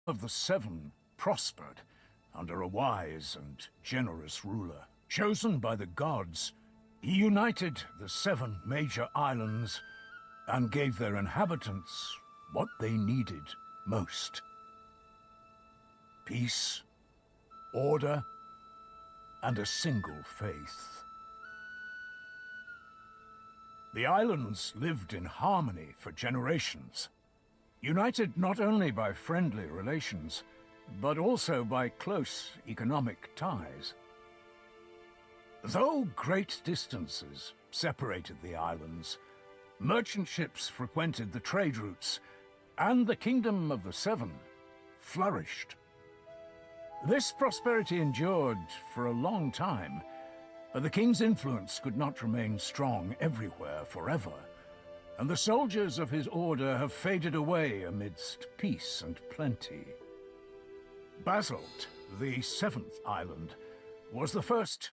of the Seven prospered under a wise and generous ruler. Chosen by the gods, he united the 7 major islands and gave their inhabitants what they needed most. Peace, order, and a single faith. The islands lived in harmony for generations, united not only by friendly relations, but also by close economic ties. Though great distances separated the islands, merchant ships frequented the trade routes, and the Kingdom of the Seven flourished. This prosperity endured for a long time, but the king's influence could not remain strong everywhere forever, and the soldiers of his order have faded away amidst peace and plenty. Basalt, the 7th island, was the first.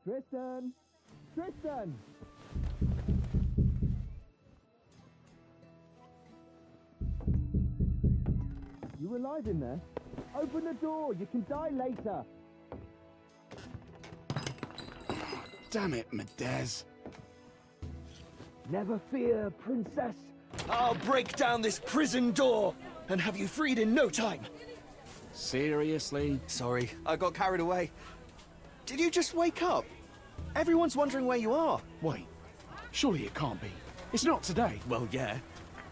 Tristan! Tristan! You alive in there? Open the door, you can die later! Damn it, Medez. Never fear, princess! I'll break down this prison door and have you freed in no time. Seriously? Sorry, I got carried away. Did you just wake up? Everyone's wondering where you are. Wait, surely it can't be. It's not today. Well, yeah.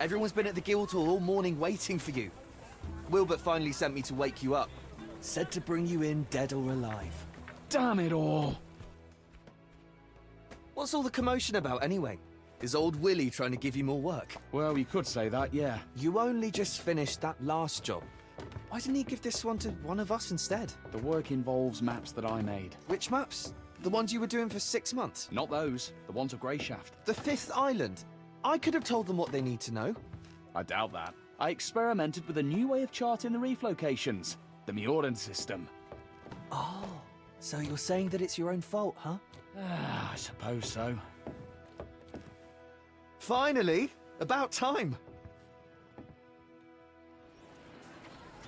Everyone's been at the Guildhall all morning waiting for you. Wilbert finally sent me to wake you up. Said to bring you in dead or alive. Damn it all! What's all the commotion about anyway? Is old Willie trying to give you more work? Well, you could say that, yeah. You only just finished that last job. Why didn't he give this one to one of us instead? The work involves maps that I made. Which maps? The ones you were doing for 6 months? Not those. The ones of Grayshaft. The 5th island? I could have told them what they need to know. I doubt that. I experimented with a new way of charting the reef locations. The Mjordan system. Oh, so you're saying that it's your own fault, huh? I suppose so. Finally! About time!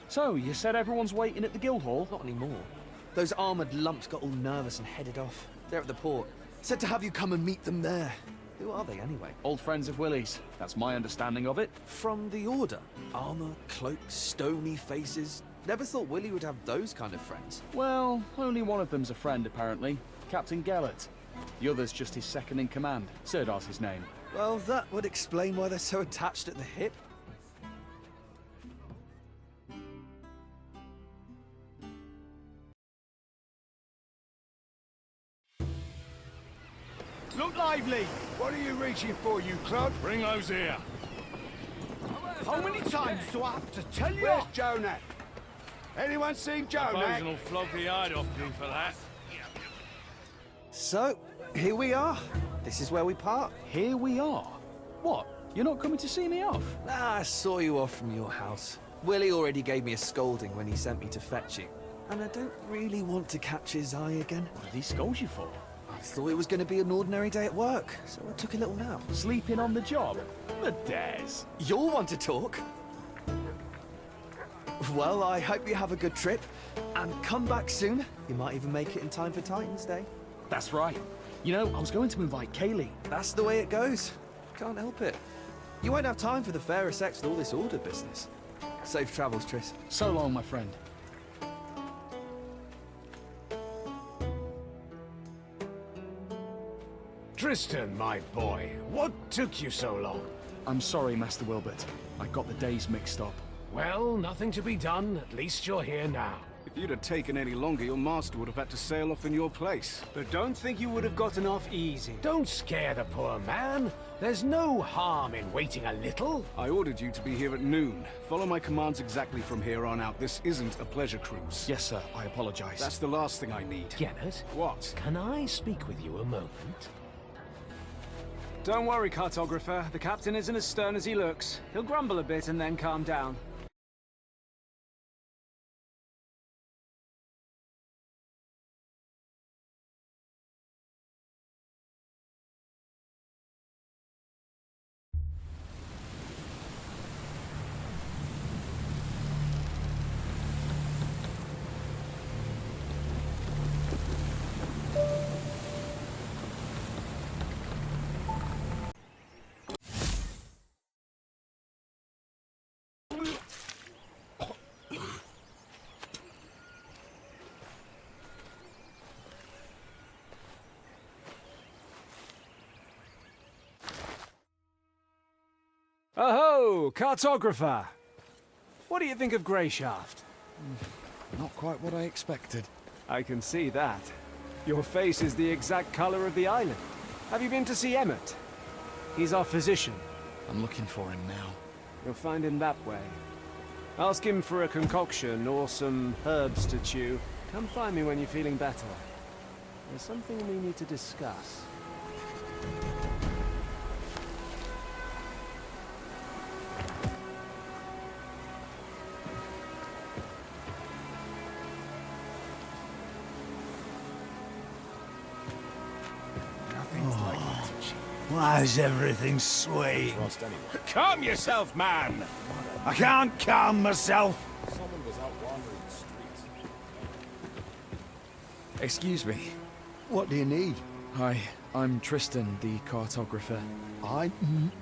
So, you said everyone's waiting at the Guildhall? Not anymore. Those armoured lumps got all nervous and headed off. They're at the port. Said to have you come and meet them there. Who are they anyway? Old friends of Willie's. That's my understanding of it. From the Order? Armour, cloak, stony faces. Never thought Willie would have those kind of friends. Well, only one of them's a friend, apparently. Captain Gellert. The other's just his second in command. Sirdar's his name. Well, that would explain why they're so attached at the hip. Look lively! What are you reaching for, you clod? Bring those here. How many times do I have to tell you? Where's Jonah? Anyone seen Jonah? Bosun will flog the hide off you for that. So, here we are. This is where we part. Here we are. What? You're not coming to see me off? I saw you off from your house. Willie already gave me a scolding when he sent me to fetch you. And I don't really want to catch his eye again. What did he scold you for? I thought it was going to be an ordinary day at work, so I took a little nap. Sleeping on the job? Medez. You'll want to talk. Well, I hope you have a good trip, and come back soon. You might even make it in time for Titan's Day. That's right. You know, I was going to invite Kaylee. That's the way it goes. Can't help it. You won't have time for the fairer sex with all this order business. Safe travels, Tris. So long, my friend. Tristan, my boy, what took you so long? I'm sorry, Master Wilbert. I got the days mixed up. Well, nothing to be done. At least you're here now. If you'd have taken any longer, your master would have had to sail off in your place. But don't think you would have gotten off easy. Don't scare the poor man. There's no harm in waiting a little. I ordered you to be here at noon. Follow my commands exactly from here on out. This isn't a pleasure cruise. Yes, sir. I apologize. That's the last thing I need. Gennett? What? Can I speak with you a moment? Don't worry, cartographer. The captain isn't as stern as he looks. He'll grumble a bit and then calm down. So, cartographer, what do you think of Grayshaft? Not quite what I expected. I can see that. Your face is the exact color of the island. Have you been to see Emmett? He's our physician. I'm looking for him now. You'll find him that way. Ask him for a concoction or some herbs to chew. Come find me when you're feeling better. There's something we need to discuss. Why is everything swaying? Calm yourself, man! I can't calm myself! Excuse me. What do you need? Hi, I'm Tristan, the cartographer. I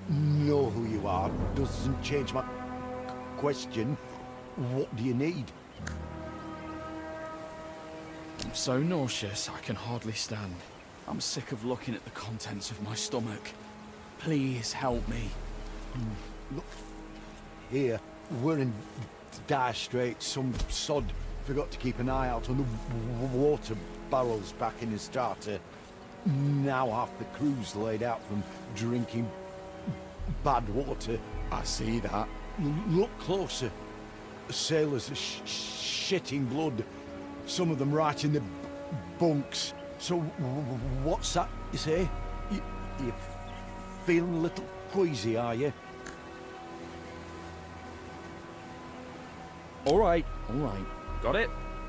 know who you are. Doesn't change my question. What do you need? I'm so nauseous, I can hardly stand. I'm sick of looking at the contents of my stomach. Please help me. Look, here, we're in dire straits. Some sod forgot to keep an eye out on the water barrels back in his starter. Now half the crew's laid out from drinking bad water. I see that. Look closer. Sailors are shitting blood. Some of them right in the bunks. So, what's that you say? You feeling a little queasy, are you? All right. Got it?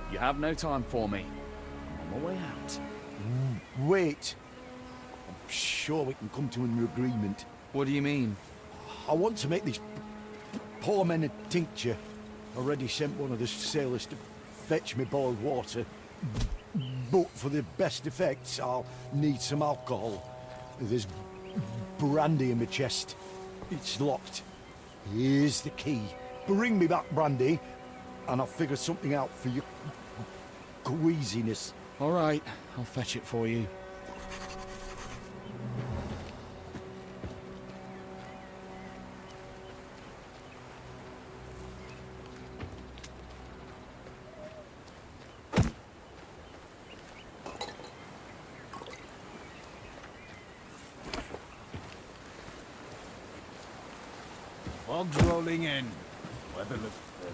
You have no time for me. I'm on my way out. Wait. I'm sure we can come to an agreement. What do you mean? I want to make these poor men a tincture. Already sent one of the sailors to fetch me boiled water. But for the best effects, I'll need some alcohol. There's brandy in my chest. It's locked. Here's the key. Bring me back brandy, and I'll figure something out for your queasiness. All right, I'll fetch it for you. Fog's rolling in. Weather looks thin.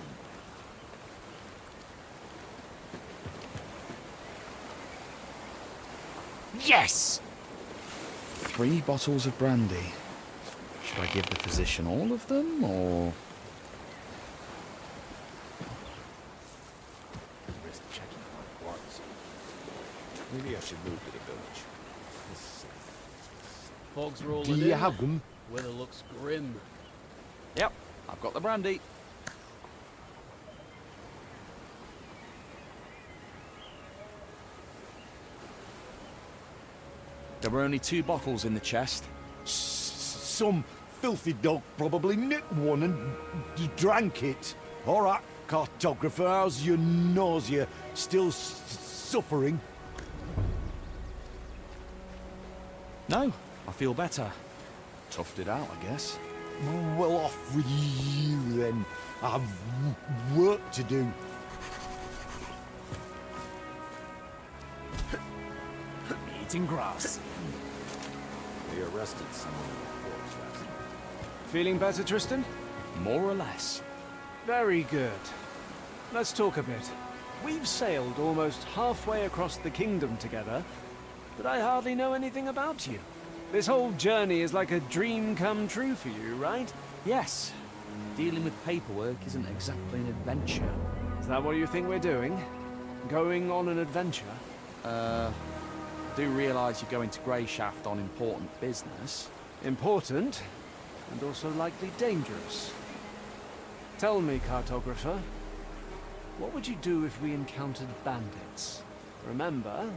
Yes! 3 bottles of brandy. Should I give the physician all of them, or...? Maybe I should move to the village. Fog's rolling Do in. you have them? Weather looks grim. Yep, I've got the brandy. There were only 2 bottles in the chest. Some filthy dog probably nicked one and drank it. All right, cartographer, how's your nausea? Still suffering? No, I feel better. Toughed it out, I guess. Well, off with you then. I've work to do. Eating grass. They arrested someone in the forest last night. Feeling better, Tristan? More or less. Very good. Let's talk a bit. We've sailed almost halfway across the kingdom together, but I hardly know anything about you. This whole journey is like a dream come true for you, right? Yes. Dealing with paperwork isn't exactly an adventure. Is that what you think we're doing? Going on an adventure? I do realise you're going to Grayshaft on important business. Important, and also likely dangerous. Tell me, cartographer, what would you do if we encountered bandits? Remember,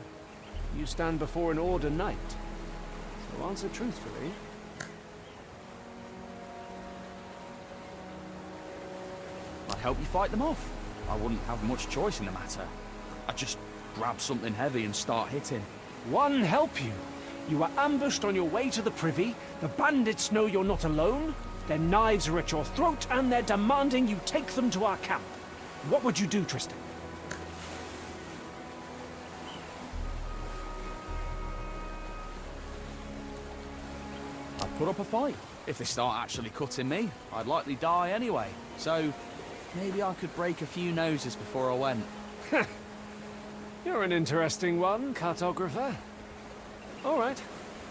you stand before an Order Knight. So answer truthfully. I'd help you fight them off. I wouldn't have much choice in the matter. I'd just grab something heavy and start hitting. One help you. You are ambushed on your way to the privy. The bandits know you're not alone. Their knives are at your throat, and they're demanding you take them to our camp. What would you do, Tristan? I'd put up a fight. If they start actually cutting me, I'd likely die anyway. So, maybe I could break a few noses before I went. You're an interesting one, cartographer. All right,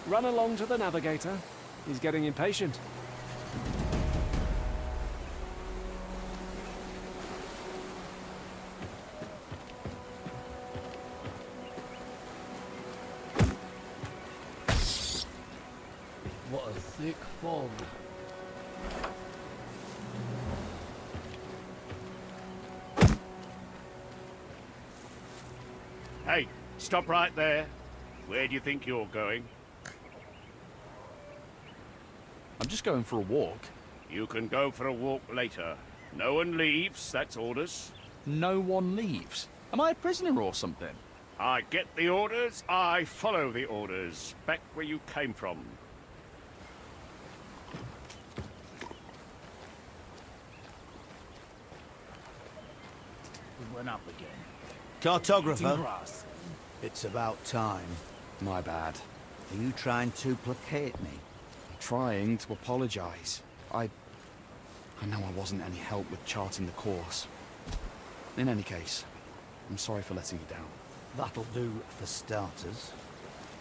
run along to the navigator. He's getting impatient. What a thick fog. Hey, stop right there. Where do you think you're going? I'm just going for a walk. You can go for a walk later. No one leaves, that's orders. No one leaves. Am I a prisoner or something? I get the orders, I follow the orders. Back where you came from. We went up again. Cartographer, it's about time. My bad. Are you trying to placate me? Trying to apologise. I know I wasn't any help with charting the course. In any case, I'm sorry for letting you down. That'll do for starters.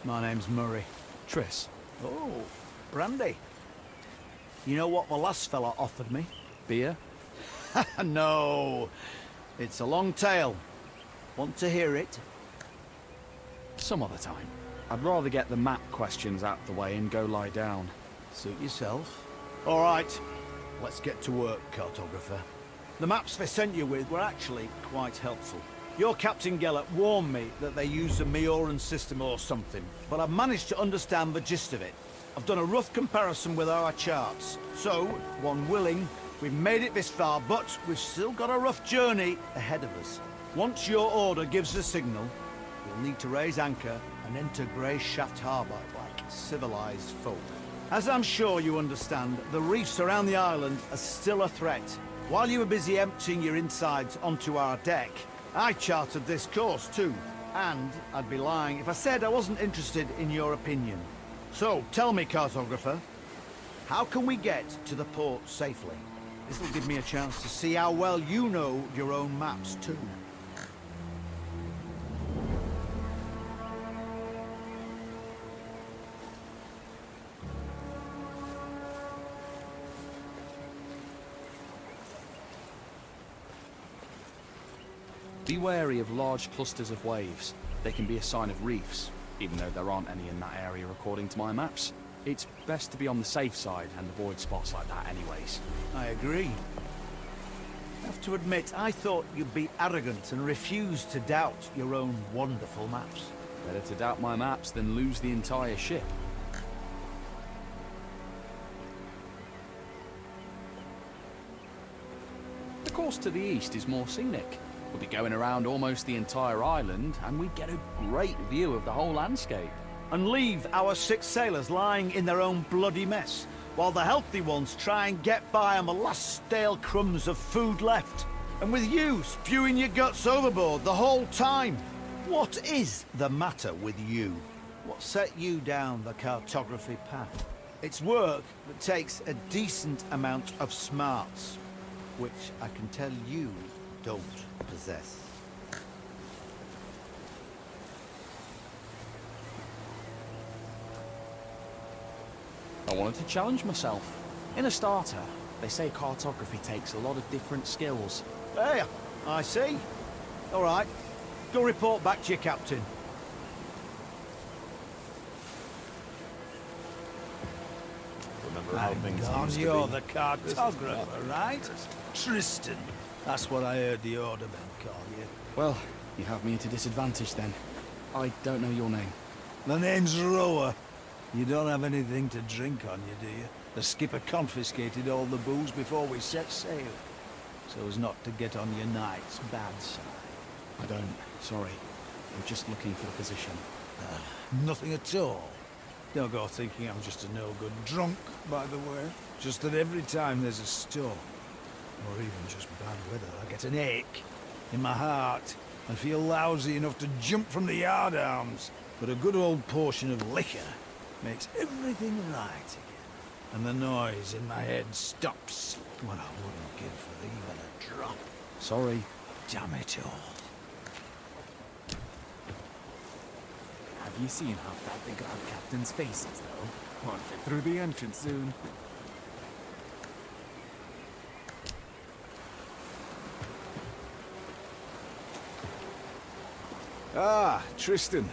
My name's Murray. Tris, Oh, brandy. You know what the last fella offered me? beer? No, it's a long tale. Want to hear it? Some other time. I'd rather get the map questions out of the way and go lie down. Suit yourself. All right, let's get to work, cartographer. The maps they sent you with were actually quite helpful. Your Captain Gellert warned me that they used a Mioran system or something, but I've managed to understand the gist of it. I've done a rough comparison with our charts. So, one willing, we've made it this far, but we've still got a rough journey ahead of us. Once your order gives the signal, we'll need to raise anchor and enter Grayshaft harbour like civilized folk. As I'm sure you understand, the reefs around the island are still a threat. While you were busy emptying your insides onto our deck, I charted this course too. And I'd be lying if I said I wasn't interested in your opinion. So, tell me, cartographer, how can we get to the port safely? This'll give me a chance to see how well you know your own maps too. Be wary of large clusters of waves. They can be a sign of reefs, even though there aren't any in that area according to my maps. It's best to be on the safe side and avoid spots like that anyways. I agree. I have to admit, I thought you'd be arrogant and refuse to doubt your own wonderful maps. Better to doubt my maps than lose the entire ship. The course to the east is more scenic. We'll be going around almost the entire island, and we get a great view of the whole landscape. And leave our 6 sailors lying in their own bloody mess, while the healthy ones try and get by on the last stale crumbs of food left. And with you spewing your guts overboard the whole time. What is the matter with you? What set you down the cartography path? It's work that takes a decent amount of smarts, which I can tell you don't possess. I wanted to challenge myself. In a starter, they say cartography takes a lot of different skills. Hey, I see. All right, go report back to your captain. Remember how things used to You're be? the cartographer, right? Tristan. That's what I heard the ordermen call you. Well, you have me at a disadvantage then. I don't know your name. The name's Rower. You don't have anything to drink on you, do you? The skipper confiscated all the booze before we set sail, so as not to get on your knight's bad side. I don't. Sorry. I'm just looking for the physician. Nothing at all. Don't go thinking I'm just a no-good drunk, by the way. Just that every time there's a storm, or even just bad weather, I get an ache in my heart and feel lousy enough to jump from the yardarms. But a good old portion of liquor makes everything right again. And the noise in my head stops. What I wouldn't give for even a drop. Sorry. Damn it all. Have you seen how fat the guard captain's face is, though? Won't fit through the entrance soon. Ah, Tristan.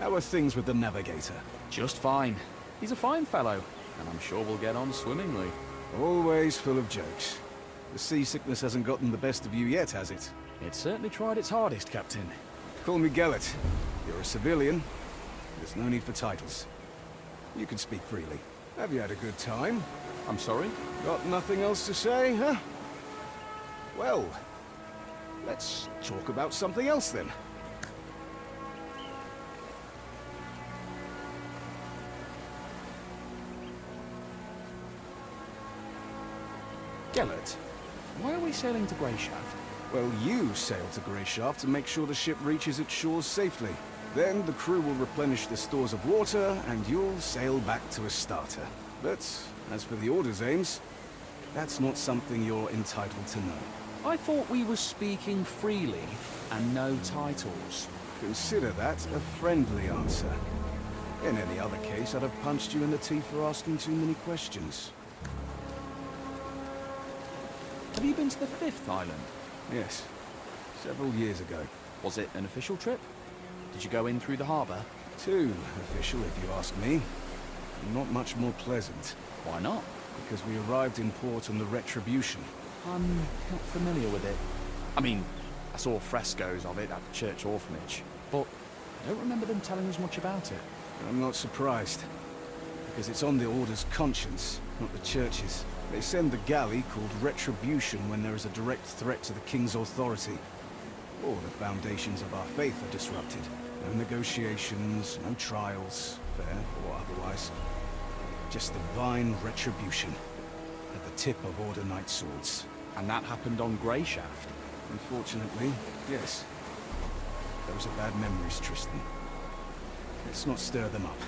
How are things with the navigator? Just fine. He's a fine fellow, and I'm sure we'll get on swimmingly. Always full of jokes. The seasickness hasn't gotten the best of you yet, has it? It certainly tried its hardest, Captain. Call me Gellet. You're a civilian. There's no need for titles. You can speak freely. Have you had a good time? I'm sorry? Got nothing else to say, huh? Well, let's talk about something else then. Gellet, why are we sailing to Grayshaft? Well, you sail to Grayshaft to make sure the ship reaches its shores safely. Then the crew will replenish the stores of water, and you'll sail back to Astarte. But as for the Order's aims, that's not something you're entitled to know. I thought we were speaking freely, and no titles. Consider that a friendly answer. In any other case, I'd have punched you in the teeth for asking too many questions. Have you been to the 5th island? Yes, several years ago. Was it an official trip? Did you go in through the harbour? Too official, if you ask me. Not much more pleasant. Why not? Because we arrived in port on the Retribution. I'm not familiar with it. I mean, I saw frescoes of it at the church orphanage, but I don't remember them telling us much about it. I'm not surprised. Because it's on the Order's conscience, not the church's. They send the galley called Retribution when there is a direct threat to the King's authority. All the foundations of our faith are disrupted. No negotiations, no trials, fair or otherwise. Just divine retribution at the tip of Order Knight swords. And that happened on Grayshaft? Unfortunately, yes. Those are bad memories, Tristan. Let's not stir them up.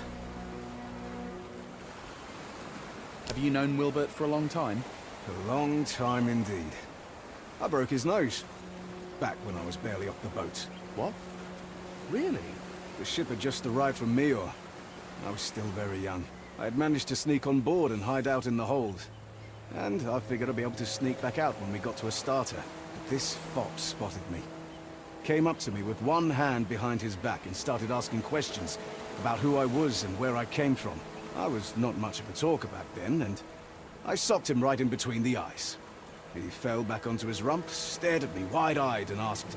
Have you known Wilbert for a long time? A long time indeed. I broke his nose. Back when I was barely off the boat. What? Really? The ship had just arrived from Mior. I was still very young. I had managed to sneak on board and hide out in the hold. And I figured I'd be able to sneak back out when we got to Astarte. But this fop spotted me. Came up to me with one hand behind his back and started asking questions about who I was and where I came from. I was not much of a talker back then, and I socked him right in between the eyes. He fell back onto his rump, stared at me wide-eyed and asked,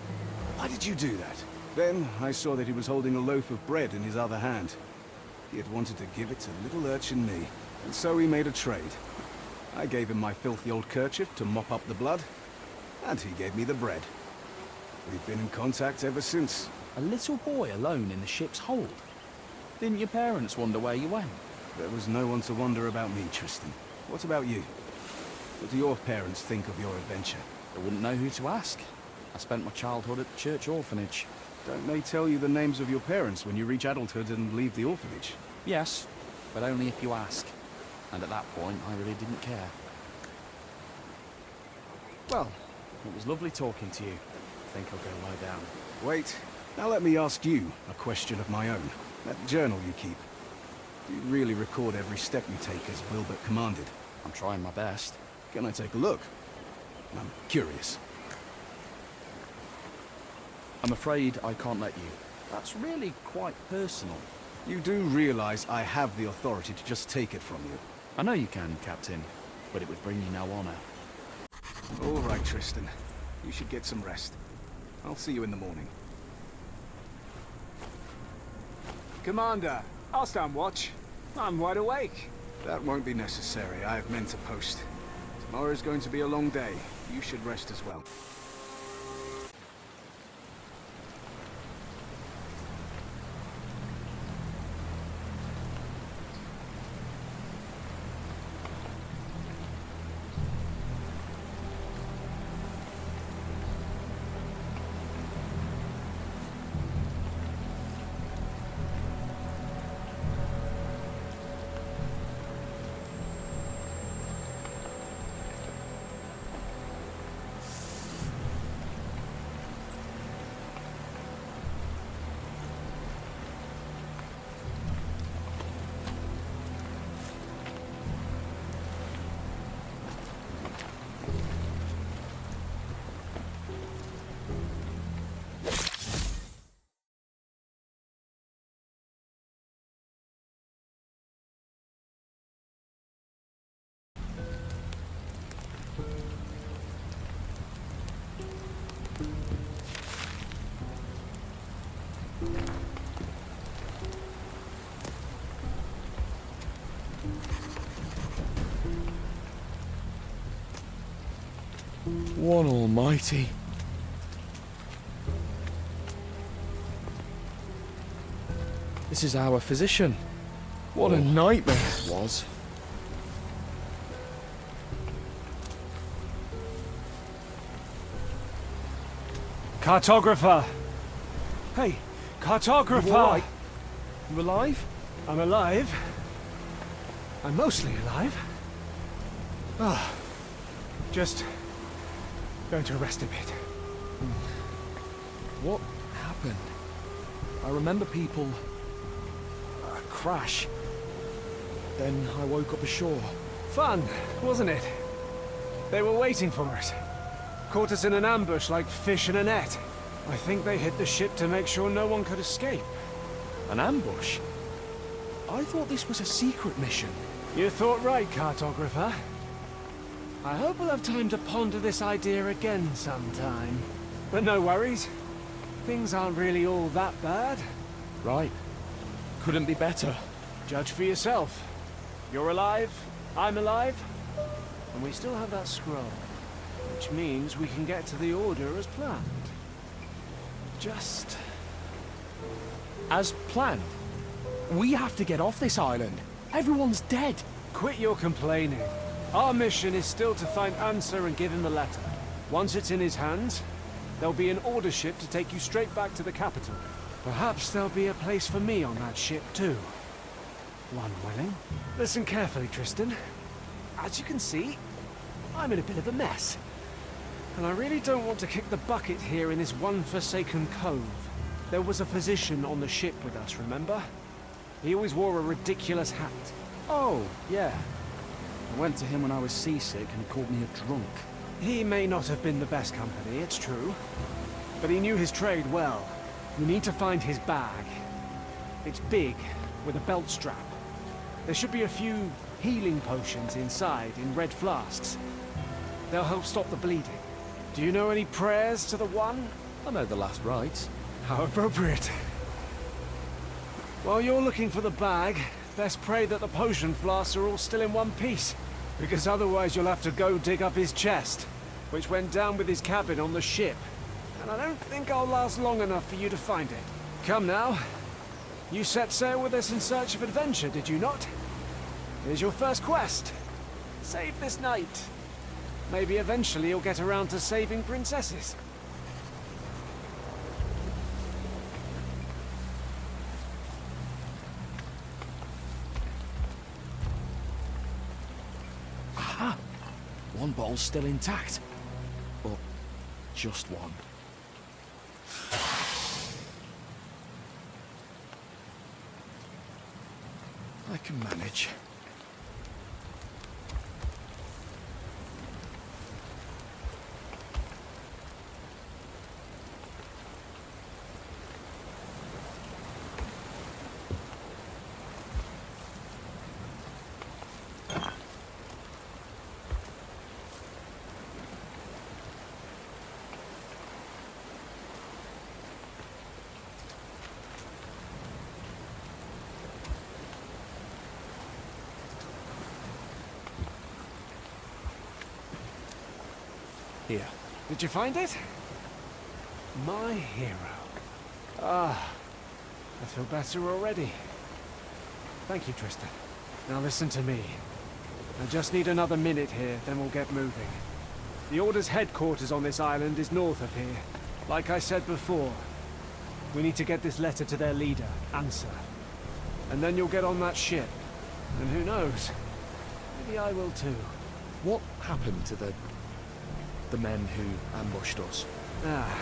"Why did you do that?" Then I saw that he was holding a loaf of bread in his other hand. He had wanted to give it to little urchin me, and so we made a trade. I gave him my filthy old kerchief to mop up the blood, and he gave me the bread. We've been in contact ever since. A little boy alone in the ship's hold? Didn't your parents wonder where you went? There was no one to wonder about me, Tristan. What about you? What do your parents think of your adventure? I wouldn't know who to ask. I spent my childhood at the church orphanage. Don't they tell you the names of your parents when you reach adulthood and leave the orphanage? Yes, but only if you ask. And at that point, I really didn't care. Well, it was lovely talking to you. I think I'll go lie down. Wait. Now let me ask you a question of my own. That journal you keep. Do you really record every step you take as Wilbert commanded? I'm trying my best. Can I take a look? I'm curious. I'm afraid I can't let you. That's really quite personal. You do realize I have the authority to just take it from you. I know you can, Captain, but it would bring you no honor. All right, Tristan. You should get some rest. I'll see you in the morning. Commander, I'll stand watch. I'm wide awake. That won't be necessary. I have men to post. Tomorrow's going to be a long day. You should rest as well. One almighty. This is our physician. What a nightmare it was. Cartographer! Hey, cartographer! You all right? You alive? I'm alive. I'm mostly alive. Ah, just going to rest a bit. What happened? I remember people... crash. Then I woke up ashore. Fun, wasn't it? They were waiting for us. Caught us in an ambush like fish in a net. I think they hid the ship to make sure no one could escape. An ambush? I thought this was a secret mission. You thought right, cartographer. I hope we'll have time to ponder this idea again sometime. But no worries. Things aren't really all that bad. Right. Couldn't be better. Judge for yourself. You're alive, I'm alive, and we still have that scroll. Which means we can get to the Order as planned. Just... as planned? We have to get off this island. Everyone's dead. Quit your complaining. Our mission is still to find Answer and give him the letter. Once it's in his hands, there'll be an Order ship to take you straight back to the capital. Perhaps there'll be a place for me on that ship too. One willing. Listen carefully, Tristan. As you can see, I'm in a bit of a mess. And I really don't want to kick the bucket here in this one forsaken cove. There was a physician on the ship with us, remember? He always wore a ridiculous hat. Oh, yeah. I went to him when I was seasick and he called me a drunk. He may not have been the best company, it's true. But he knew his trade well. We need to find his bag. It's big, with a belt strap. There should be a few healing potions inside in red flasks. They'll help stop the bleeding. Do you know any prayers to the One? I know the last rites. How appropriate. While you're looking for the bag, best pray that the potion flasks are all still in one piece. Because otherwise you'll have to go dig up his chest, which went down with his cabin on the ship. And I don't think I'll last long enough for you to find it. Come now. You set sail with us in search of adventure, did you not? Here's your first quest. Save this knight. Maybe eventually you'll get around to saving princesses. Aha! One bottle's still intact. But just one. I can manage. Here. Did you find it? My hero. Ah, I feel better already. Thank you, Tristan. Now listen to me. I just need another minute here, then we'll get moving. The Order's headquarters on this island is north of here. Like I said before, we need to get this letter to their leader, Answer. And then you'll get on that ship. And who knows? Maybe I will too. What happened to the men who ambushed us? Ah,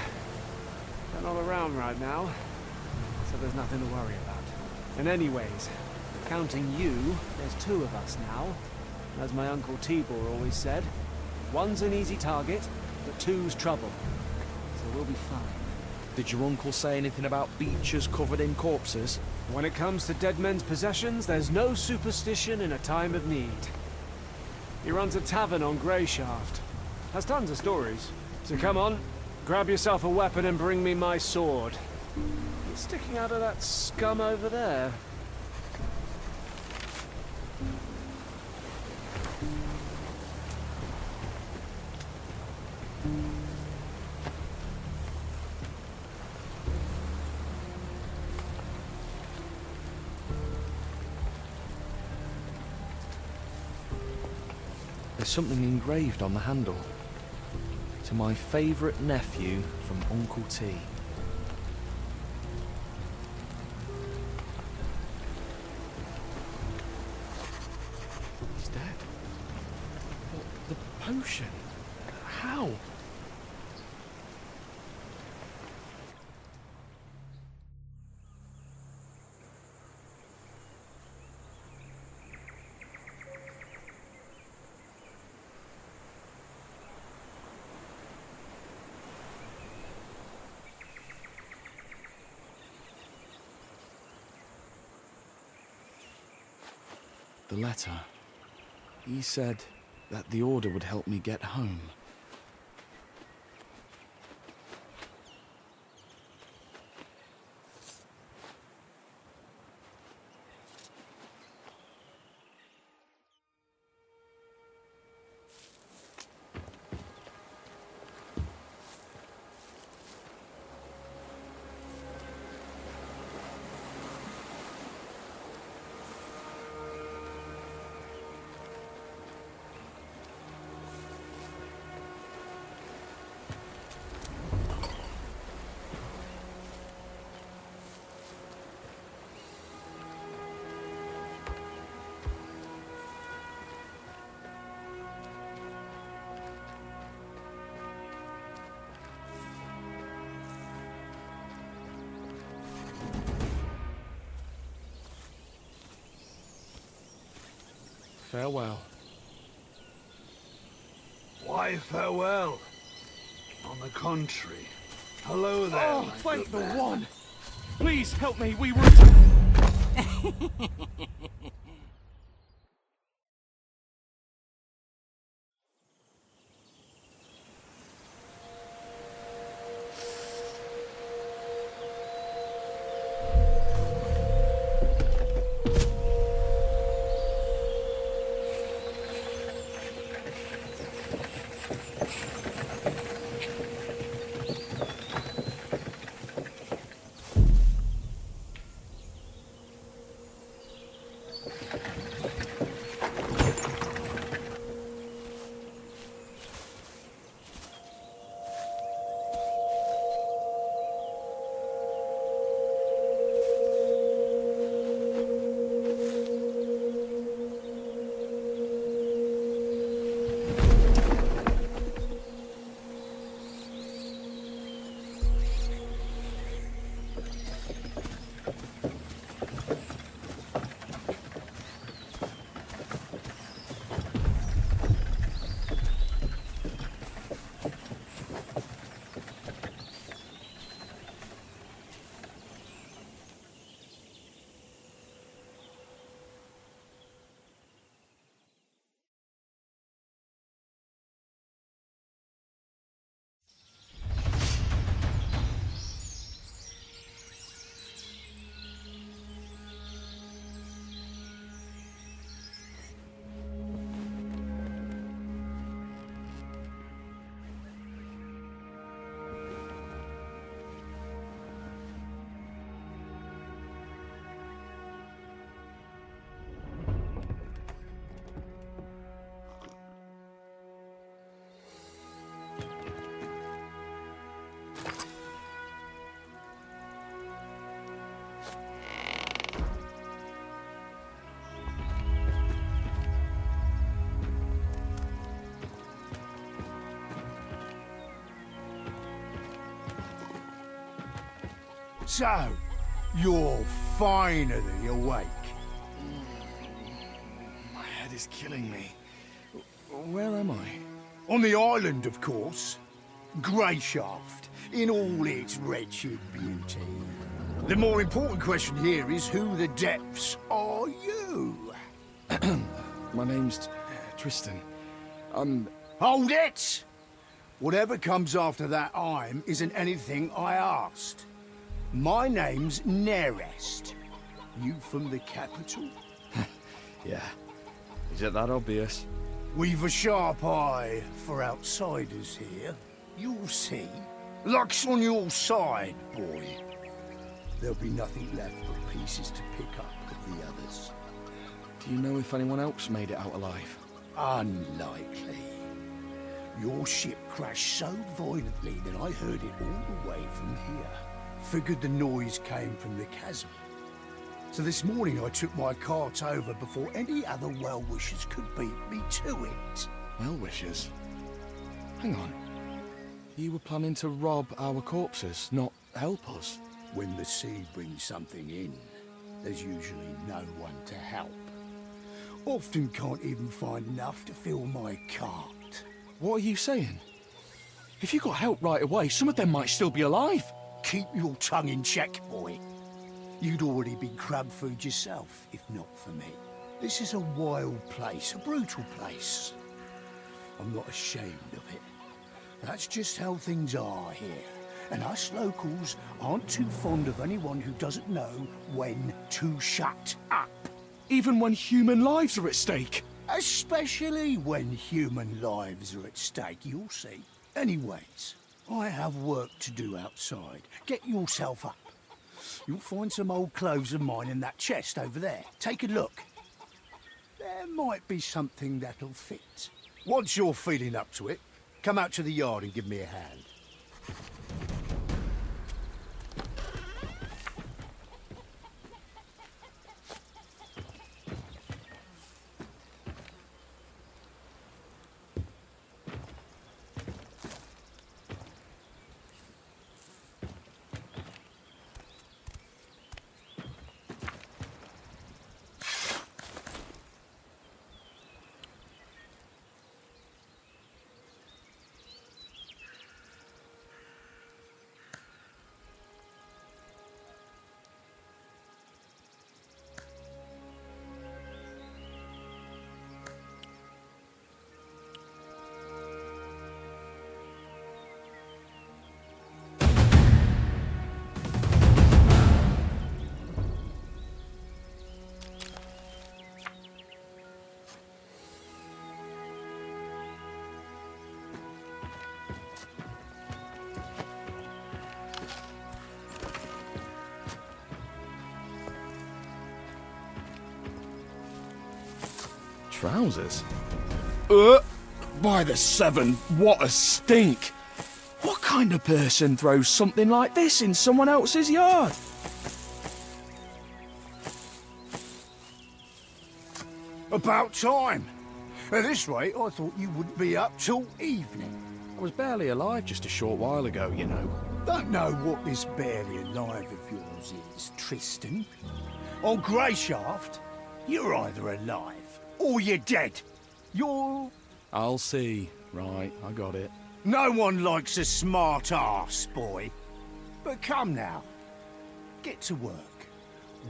they're not around right now, so there's nothing to worry about. And anyways, counting you, there's two of us now. As my Uncle Tibor always said, one's an easy target, but two's trouble. So we'll be fine. Did your uncle say anything about beaches covered in corpses? When it comes to dead men's possessions, there's no superstition in a time of need. He runs a tavern on Grayshaft. Has tons of stories. So come on, grab yourself a weapon and bring me my sword. It's sticking out of that scum over there. There's something engraved on the handle. To my favourite nephew from Uncle T. He's dead. What, the potion? How? The letter. He said that the order would help me get home. Farewell. Why farewell? On the contrary. Hello there. Oh, my thank good the man. one! Please help me, we were... So, you're finally awake. My head is killing me. Where am I? On the island, of course. Grayshaft, in all its wretched beauty. The more important question here is who the depths are you? My name's Tristan. Hold it! Whatever comes after that I'm isn't anything I asked. My name's Nerest. You from the capital? Yeah. Is it that obvious? We've a sharp eye for outsiders here. You'll see. Luck's on your side, boy. There'll be nothing left but pieces to pick up with the others. Do you know if anyone else made it out alive? Unlikely. Your ship crashed so violently that I heard it all the way from here. Figured the noise came from the chasm. So this morning I took my cart over before any other well-wishers could beat me to it. Well-wishers? Hang on. You were planning to rob our corpses, not help us? When the sea brings something in, there's usually no one to help. Often can't even find enough to fill my cart. What are you saying? If you got help right away, some of them might still be alive. Keep your tongue in check, boy. You'd already be crab food yourself, if not for me. This is a wild place, a brutal place. I'm not ashamed of it. That's just how things are here. And us locals aren't too fond of anyone who doesn't know when to shut up. Even when human lives are at stake. Especially when human lives are at stake, you'll see. Anyways, I have work to do outside. Get yourself up. You'll find some old clothes of mine in that chest over there. Take a look. There might be something that'll fit. Once you're feeling up to it, come out to the yard and give me a hand. Trousers? By the seven, what a stink! What kind of person throws something like this in someone else's yard? About time. At this rate, I thought you wouldn't be up till evening. I was barely alive just a short while ago, you know. Don't know what this barely alive of yours is, Tristan. On Grayshaft, you're either alive or you're dead. You're... I'll see. Right, I got it. No one likes a smart ass, boy. But come now. Get to work.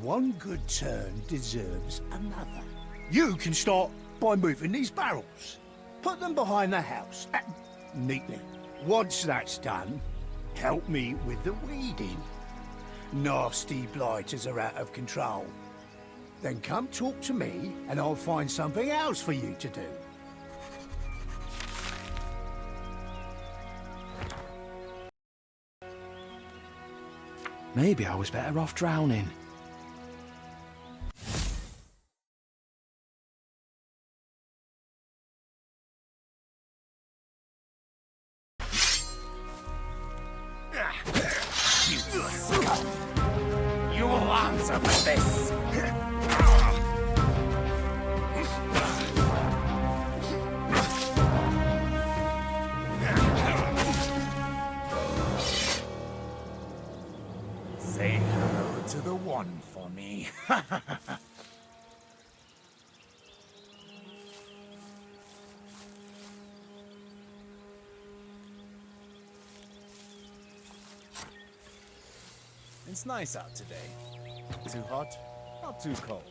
One good turn deserves another. You can start by moving these barrels. Put them behind the house, neatly. Once that's done, help me with the weeding. Nasty blighters are out of control. Then come talk to me, and I'll find something else for you to do. Maybe I was better off drowning. You will answer for this. Say hello to the one for me. It's nice out today. Not too hot, not too cold.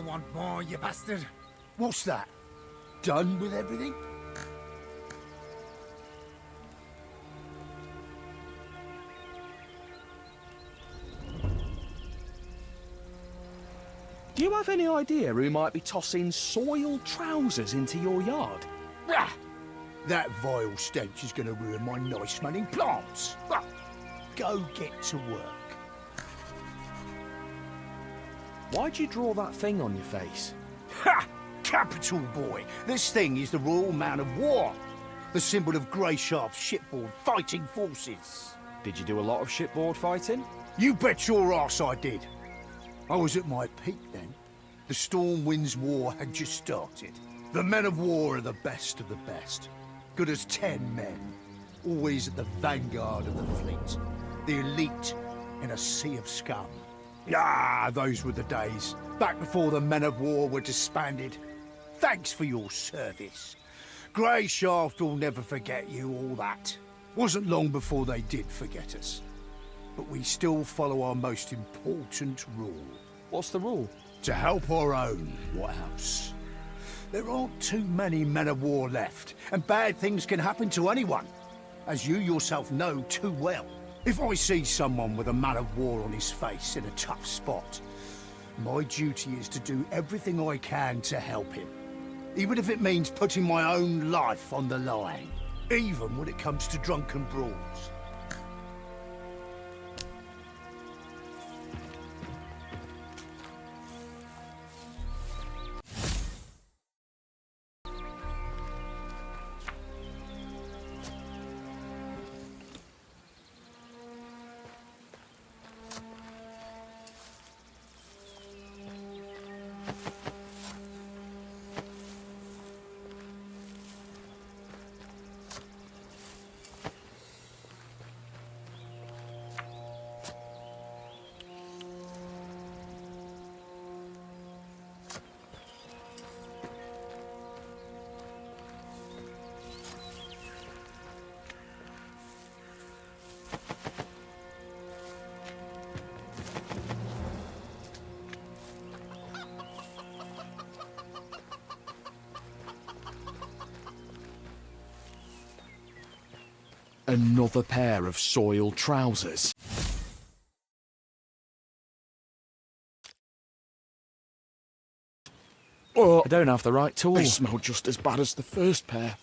want more, you bastard? What's that? Done with everything? Do you have any idea who might be tossing soiled trousers into your yard? Ah, that vile stench is going to ruin my nice-smelling plants. Ah, go get to work. Why'd you draw that thing on your face? Ha! Capital, boy. This thing is the Royal Man of War. The symbol of Grayshaft's shipboard fighting forces. Did you do a lot of shipboard fighting? You bet your arse I did. I was at my peak then. The Storm Winds War had just started. The men of war are the best of the best. Good as 10 men. Always at the vanguard of the fleet. The elite in a sea of scum. Ah, those were the days. Back before the men of war were disbanded. Thanks for your service. Grayshaft will never forget you, all that. Wasn't long before they did forget us. But we still follow our most important rule. What's the rule? To help our own, Whitehouse. There aren't too many men of war left, and bad things can happen to anyone, as you yourself know too well. If I see someone with a man of war on his face in a tough spot, my duty is to do everything I can to help him, even if it means putting my own life on the line, even when it comes to drunken brawls. Another pair of soiled trousers. Oh, I don't have the right tools. They smell just as bad as the first pair.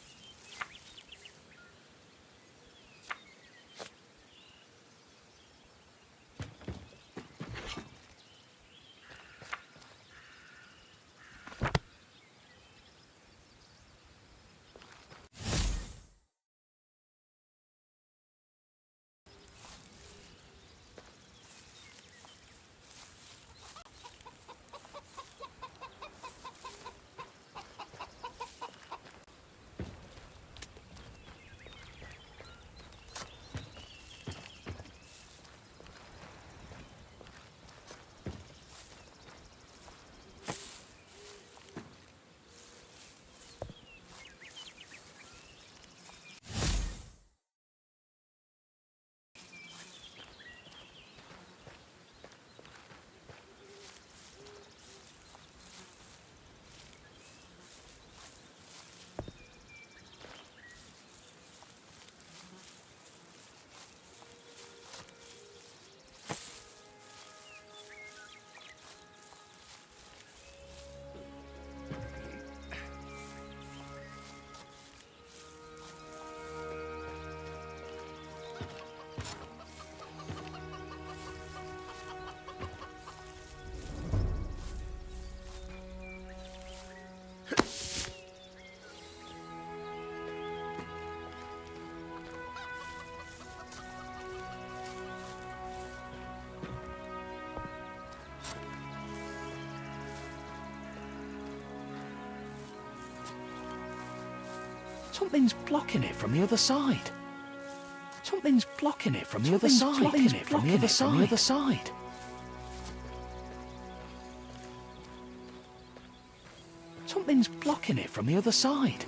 Something's blocking it from the other side. Something's blocking it from the other side. Blocking it from the other side. Something's blocking it from the other side.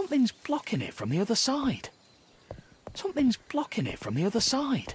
Something's blocking it from the other side. Something's blocking it from the other side.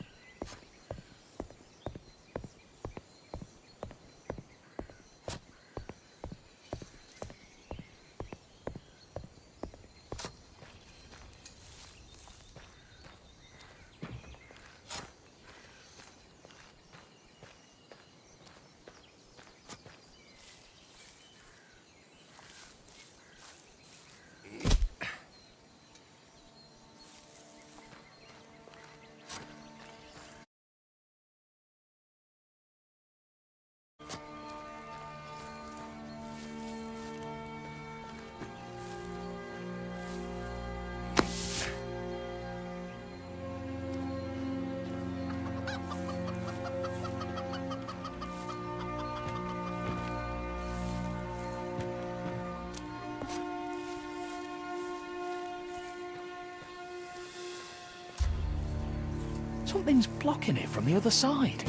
Something's blocking it from the other side.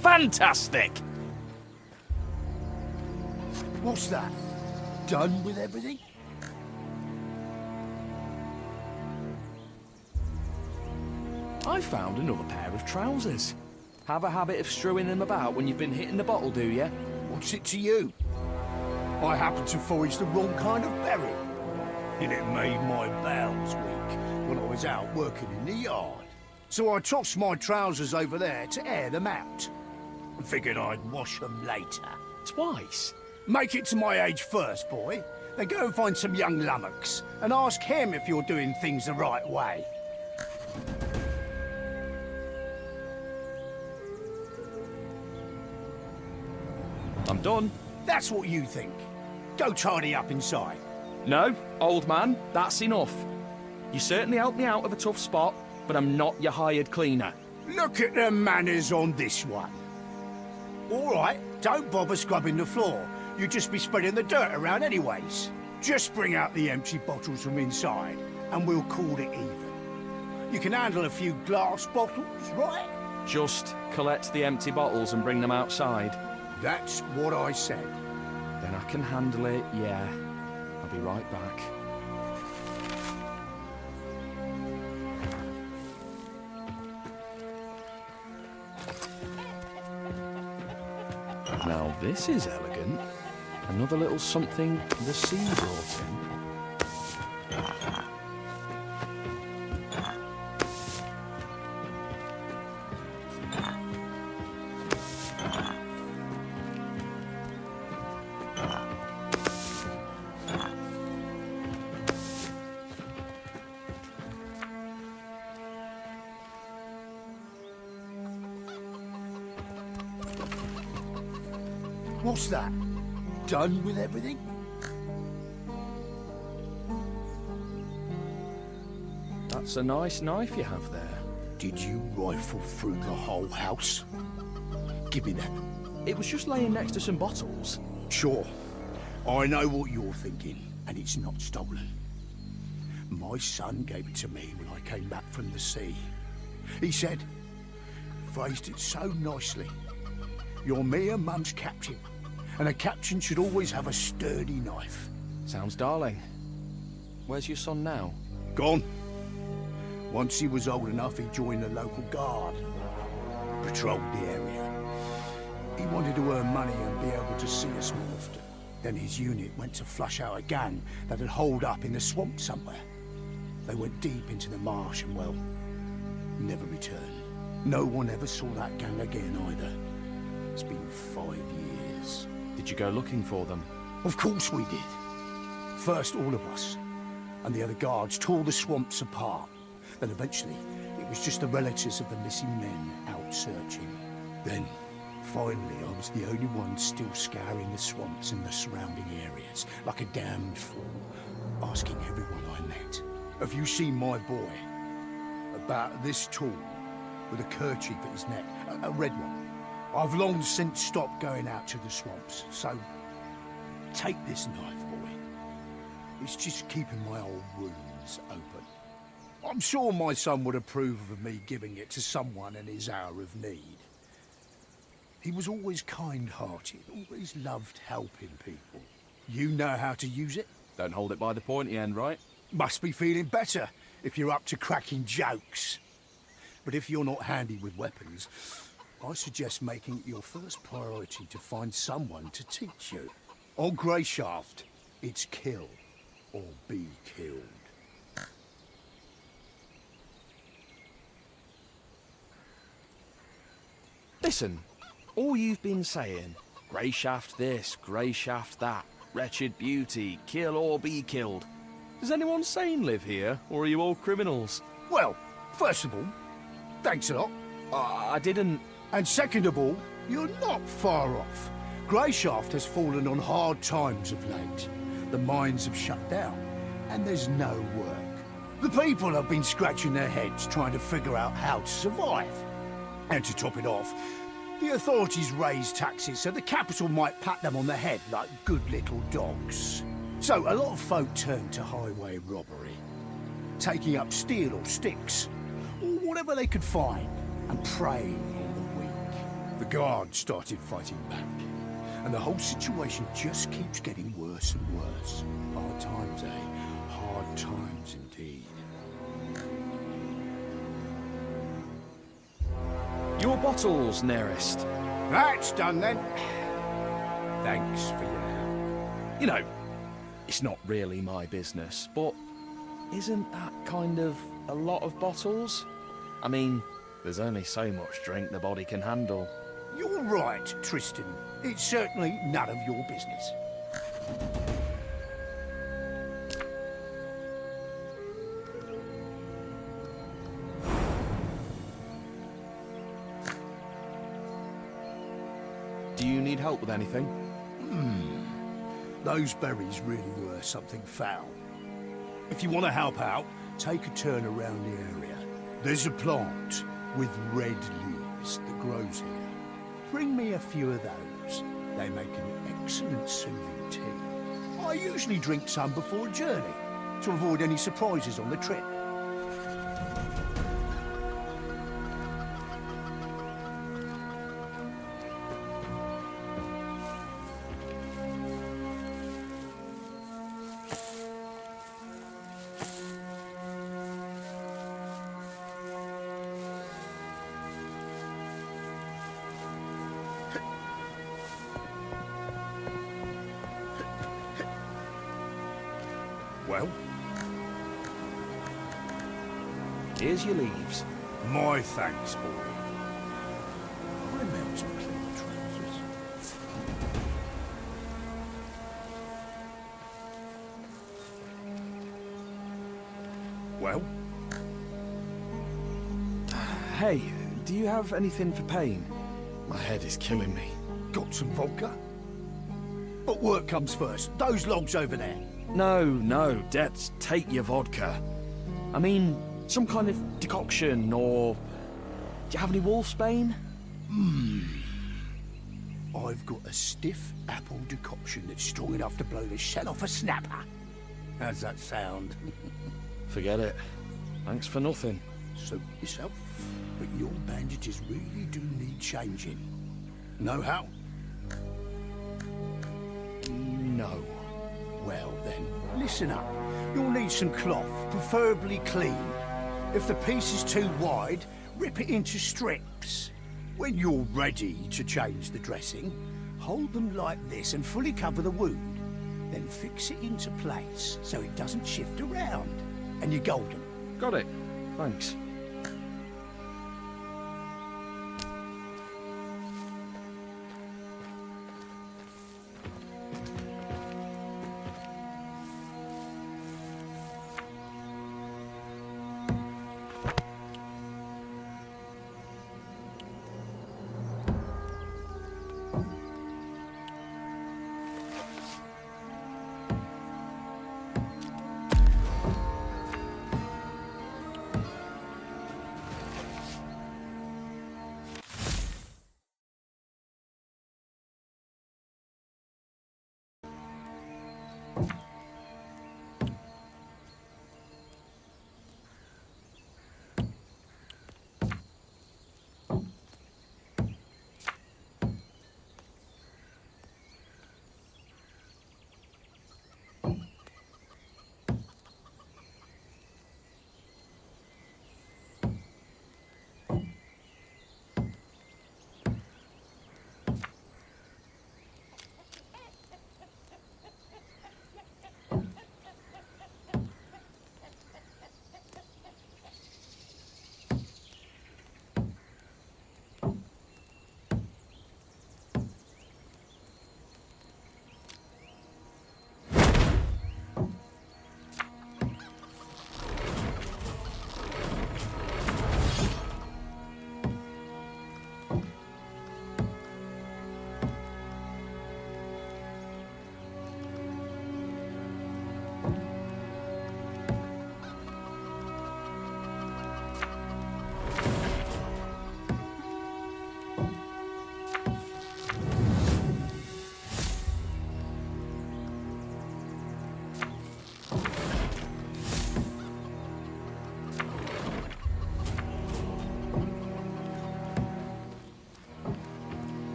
Fantastic! What's that? Done with everything? I found another pair of trousers. Have a habit of strewing them about when you've been hitting the bottle, do you? What's it to you? I happened to forage the wrong kind of berry, and it made my bowels weak when I was out working in the yard. So I tossed my trousers over there to air them out, and figured I'd wash them later. Twice? Make it to my age first, boy. Then go and find some young lummocks, and ask him if you're doing things the right way. I'm done. That's what you think. Go tidy up inside. No, old man, that's enough. You certainly helped me out of a tough spot, but I'm not your hired cleaner. Look at the manners on this one. All right, don't bother scrubbing the floor. You'd just be spreading the dirt around anyways. Just bring out the empty bottles from inside, and we'll call it even. You can handle a few glass bottles, right? Just collect the empty bottles and bring them outside. That's what I said. Then I can handle it, yeah. I'll be right back. Now this is elegant. Another little something the sea brought in. What's that? Done with everything? That's a nice knife you have there. Did you rifle through the whole house? Give me that. It was just laying next to some bottles. Sure. I know what you're thinking, and it's not stolen. My son gave it to me when I came back from the sea. He said, phrased it so nicely, "You're me and Mum's captain, and a captain should always have a sturdy knife." Sounds darling. Where's your son now? Gone. Once he was old enough, he joined the local guard. Patrolled the area. He wanted to earn money and be able to see us more often. Then his unit went to flush out a gang that had holed up in the swamp somewhere. They went deep into the marsh and, well, never returned. No one ever saw that gang again either. It's been 5 years. Did you go looking for them? Of course we did. First all of us, and the other guards tore the swamps apart. Then eventually, it was just the relatives of the missing men out searching. Then, finally, I was the only one still scouring the swamps and the surrounding areas, like a damned fool, asking everyone I met, "Have you seen my boy? About this tall, with a kerchief at his neck, a red one. I've long since stopped going out to the swamps, so take this knife, boy. It's just keeping my old wounds open. I'm sure my son would approve of me giving it to someone in his hour of need. He was always kind-hearted, always loved helping people. You know how to use it? Don't hold it by the pointy end, right? Must be feeling better if you're up to cracking jokes. But if you're not handy with weapons, I suggest making it your first priority to find someone to teach you. On Grayshaft, it's kill or be killed. Listen, all you've been saying, Grayshaft this, Grayshaft that, wretched beauty, kill or be killed. Does anyone sane live here, or are you all criminals? Well, first of all, thanks a lot. I didn't... And second of all, you're not far off. Grayshaft has fallen on hard times of late. The mines have shut down, and there's no work. The people have been scratching their heads trying to figure out how to survive. And to top it off, the authorities raised taxes so the capital might pat them on the head like good little dogs. So a lot of folk turned to highway robbery, taking up steel or sticks, or whatever they could find, and preying on the weak. The guards started fighting back, and the whole situation just keeps getting worse and worse. Hard times, eh? Hard times indeed. Your bottles, nearest. That's done then. Thanks for your help. You know, it's not really my business, but isn't that kind of a lot of bottles? I mean, there's only so much drink the body can handle. You're right, Tristan. It's certainly none of your business. Do you need help with anything? Those berries really were something foul. If you want to help out, take a turn around the area. There's a plant with red leaves that grows here. Bring me a few of those. They make an excellent soothing tea. I usually drink some before a journey, to avoid any surprises on the trip. Well? Here's your leaves. My thanks, boy. I melt some clean trousers. Well? Hey, do you have anything for pain? My head is killing me. Got some vodka? But work comes first. Those logs over there. No, Debs, take your vodka. I mean, some kind of decoction, or... Do you have any wolfsbane? I've got a stiff apple decoction that's strong enough to blow the shell off a snapper. How's that sound? Forget it. Thanks for nothing. Suit yourself, but your bandages really do need changing. Know how? No. Well then, listen up. You'll need some cloth, preferably clean. If the piece is too wide, rip it into strips. When you're ready to change the dressing, hold them like this and fully cover the wound. Then fix it into place so it doesn't shift around. And you're golden. Got it. Thanks.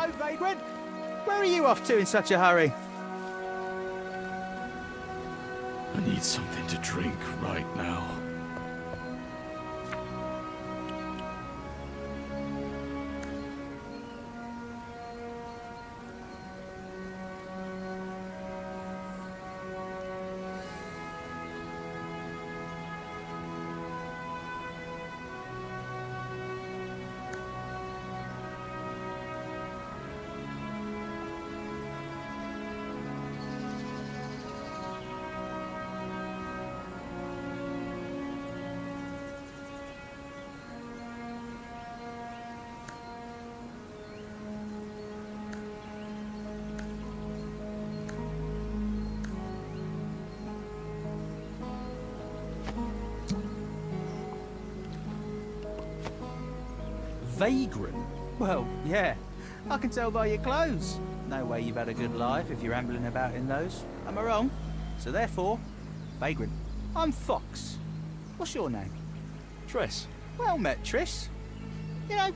Hello, Vagrant! Where are you off to in such a hurry? I need something to drink right now. Vagrant? Well, yeah. I can tell by your clothes. No way you've had a good life if you're ambling about in those. Am I wrong? So therefore, Vagrant. I'm Fox. What's your name? Tris. Well met, Tris. You know,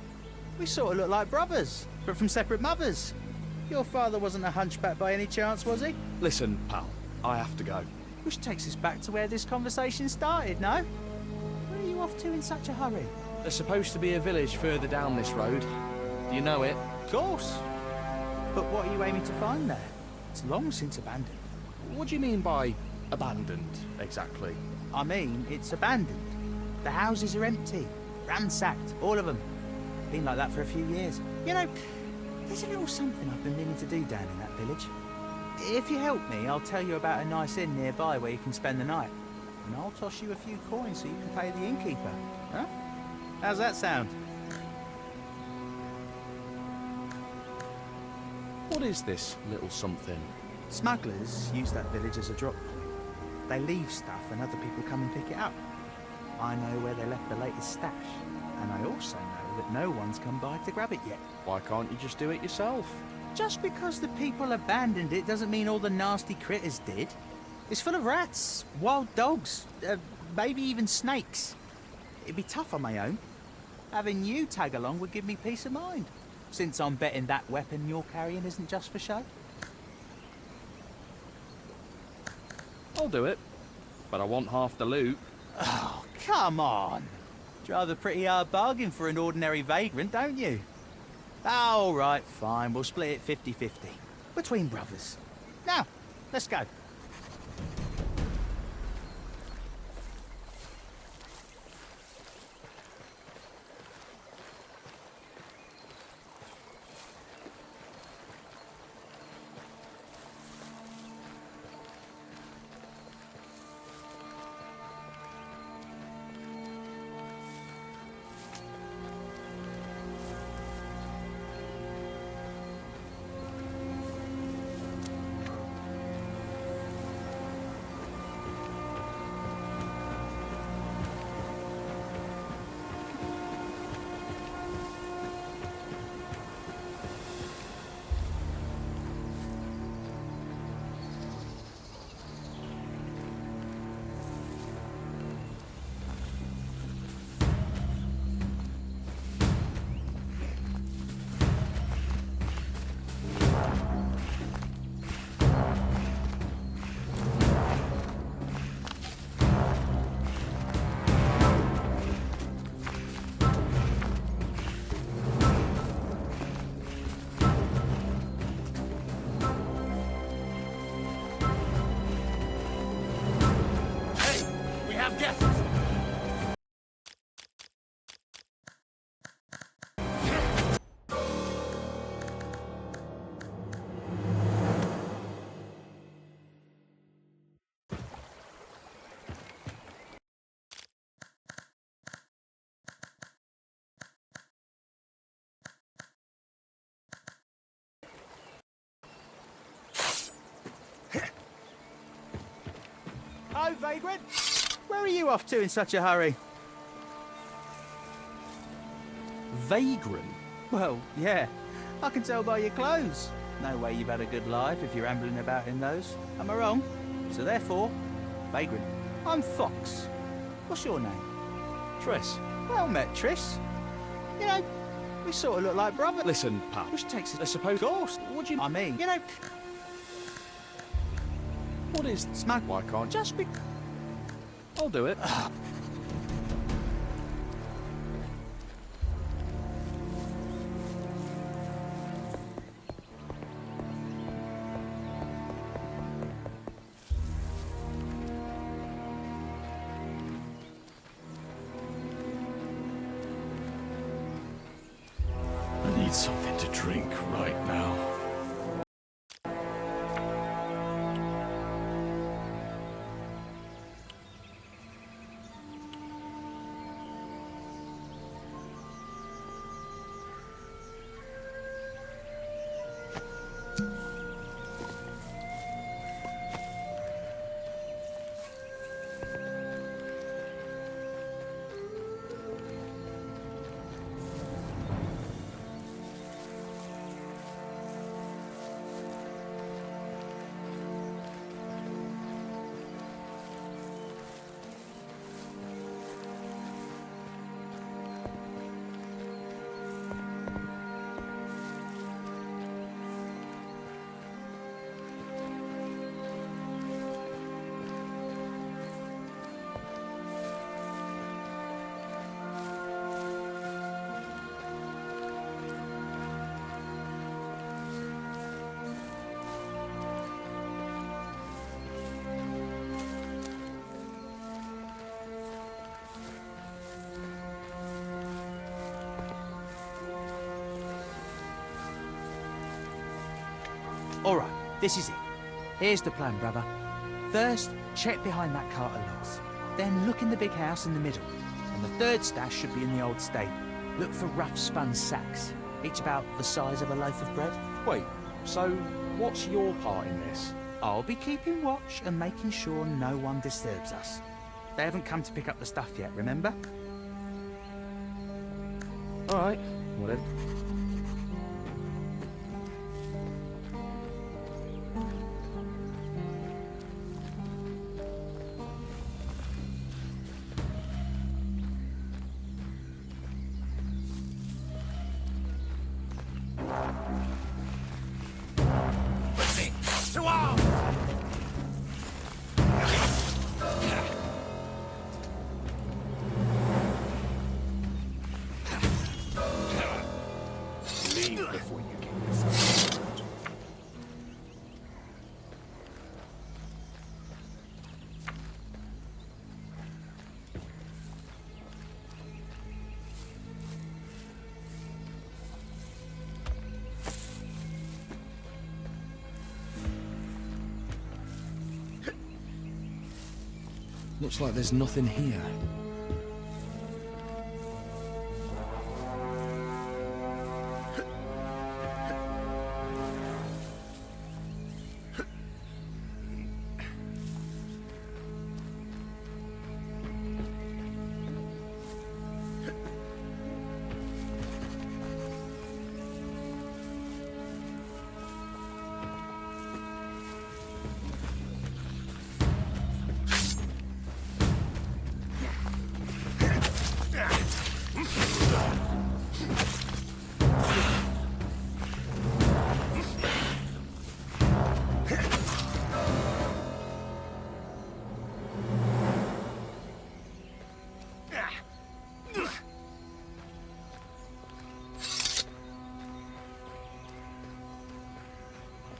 we sort of look like brothers, but from separate mothers. Your father wasn't a hunchback by any chance, was he? Listen, pal, I have to go. Which takes us back to where this conversation started, no? Where are you off to in such a hurry? There's supposed to be a village further down this road. Do you know it? Of course. But what are you aiming to find there? It's long since abandoned. What do you mean by abandoned, exactly? I mean, it's abandoned. The houses are empty, ransacked, all of them. Been like that for a few years. You know, there's a little something I've been meaning to do down in that village. If you help me, I'll tell you about a nice inn nearby where you can spend the night. And I'll toss you a few coins so you can pay the innkeeper. Huh? How's that sound? What is this little something? Smugglers use that village as a drop point. They leave stuff and other people come and pick it up. I know where they left the latest stash, and I also know that no one's come by to grab it yet. Why can't you just do it yourself? Just because the people abandoned it doesn't mean all the nasty critters did. It's full of rats, wild dogs, maybe even snakes. It'd be tough on my own. Having you tag along would give me peace of mind, since I'm betting that weapon you're carrying isn't just for show. I'll do it, but I want half the loot. Oh, come on. Drive a pretty hard bargain for an ordinary vagrant, don't you? All right, fine. We'll split it 50-50. Between brothers. Now, let's go. Hello, Vagrant. Where are you off to in such a hurry? Vagrant? Well, yeah. I can tell by your clothes. No way you've had a good life if you're ambling about in those. Am I wrong? So therefore, Vagrant. I'm Fox. What's your name? Tris. Well met, Tris. You know, We sort of look like brothers. Listen, pal. Which takes I suppose. Ghost. What do you... I mean, you know... What is Smoke. Why can't you? Just be... I'll do it. I need something to drink right now. All right, this is it. Here's the plan, brother. First, check behind that cart of logs. Then look in the big house in the middle. And the third stash should be in the old stable. Look for rough spun sacks, each about the size of a loaf of bread. Wait, so what's your part in this? I'll be keeping watch and making sure no one disturbs us. They haven't come to pick up the stuff yet, remember? All right, whatever. Before you get yourself. Looks like there's nothing here.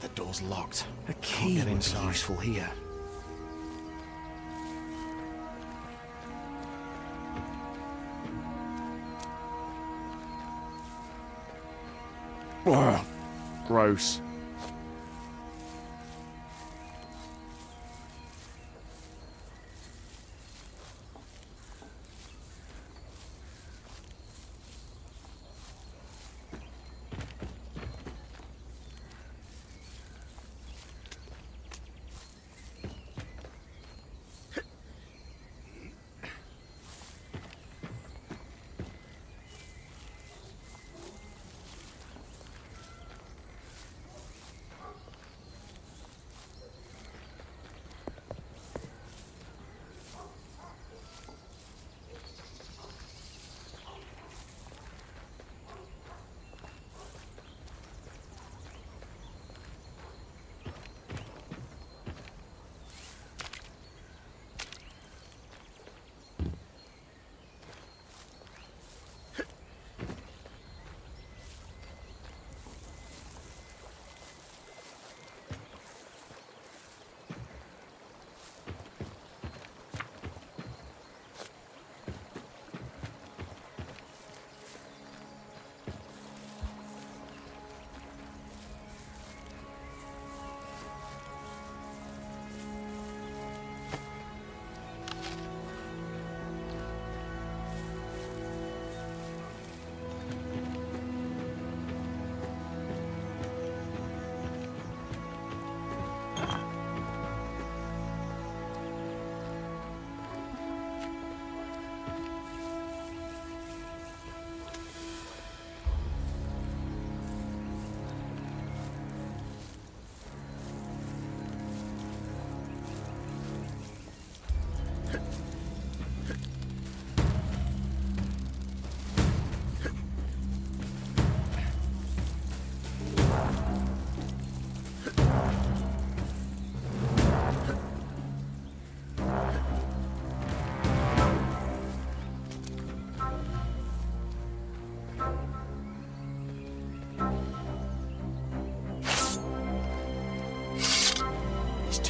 The door's locked. A Can't key get would be inside. useful here. Ugh, gross.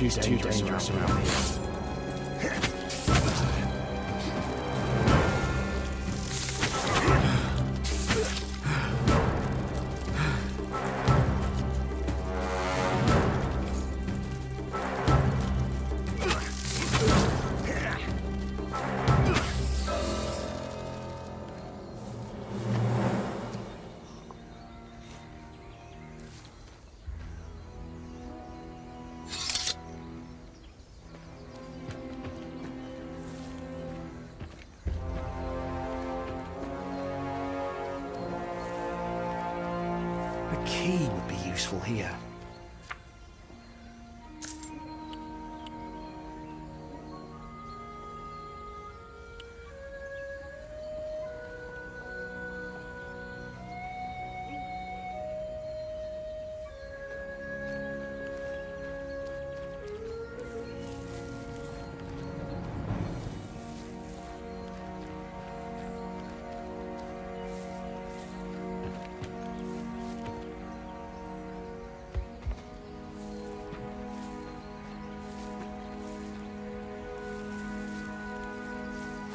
too dangerous around here. A key would be useful here.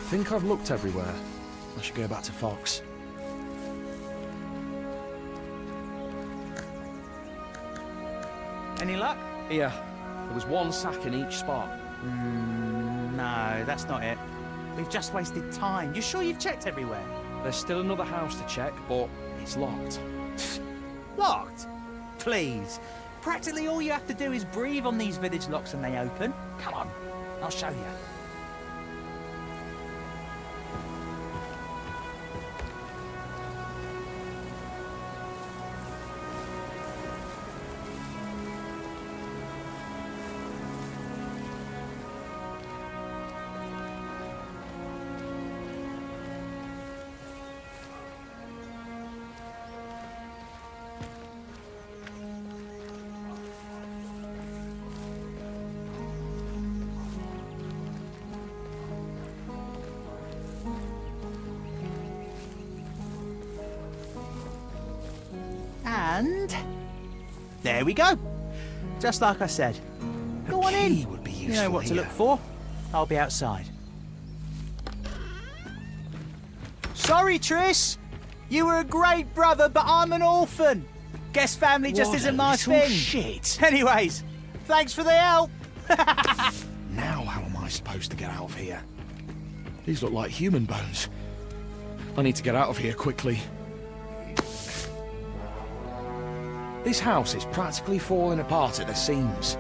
I think I've looked everywhere. I should go back to Fox. Any luck? Here. There was one sack in each spot. No, that's not it. We've just wasted time. You sure you've checked everywhere? There's still another house to check, but it's locked. Locked? Please. Practically all you have to do is breathe on these village locks and they open. Come on, I'll show you. And there we go. Just like I said. Go on in. Would be You useful know what to here. look for. I'll be outside. Sorry, Tris. You were a great brother, but I'm an orphan. Guess family just What isn't a my little thing. shit. Anyways, thanks for the help. Now how am I supposed to get out of here? These look like human bones. I need to get out of here quickly. This house is practically falling apart at the seams.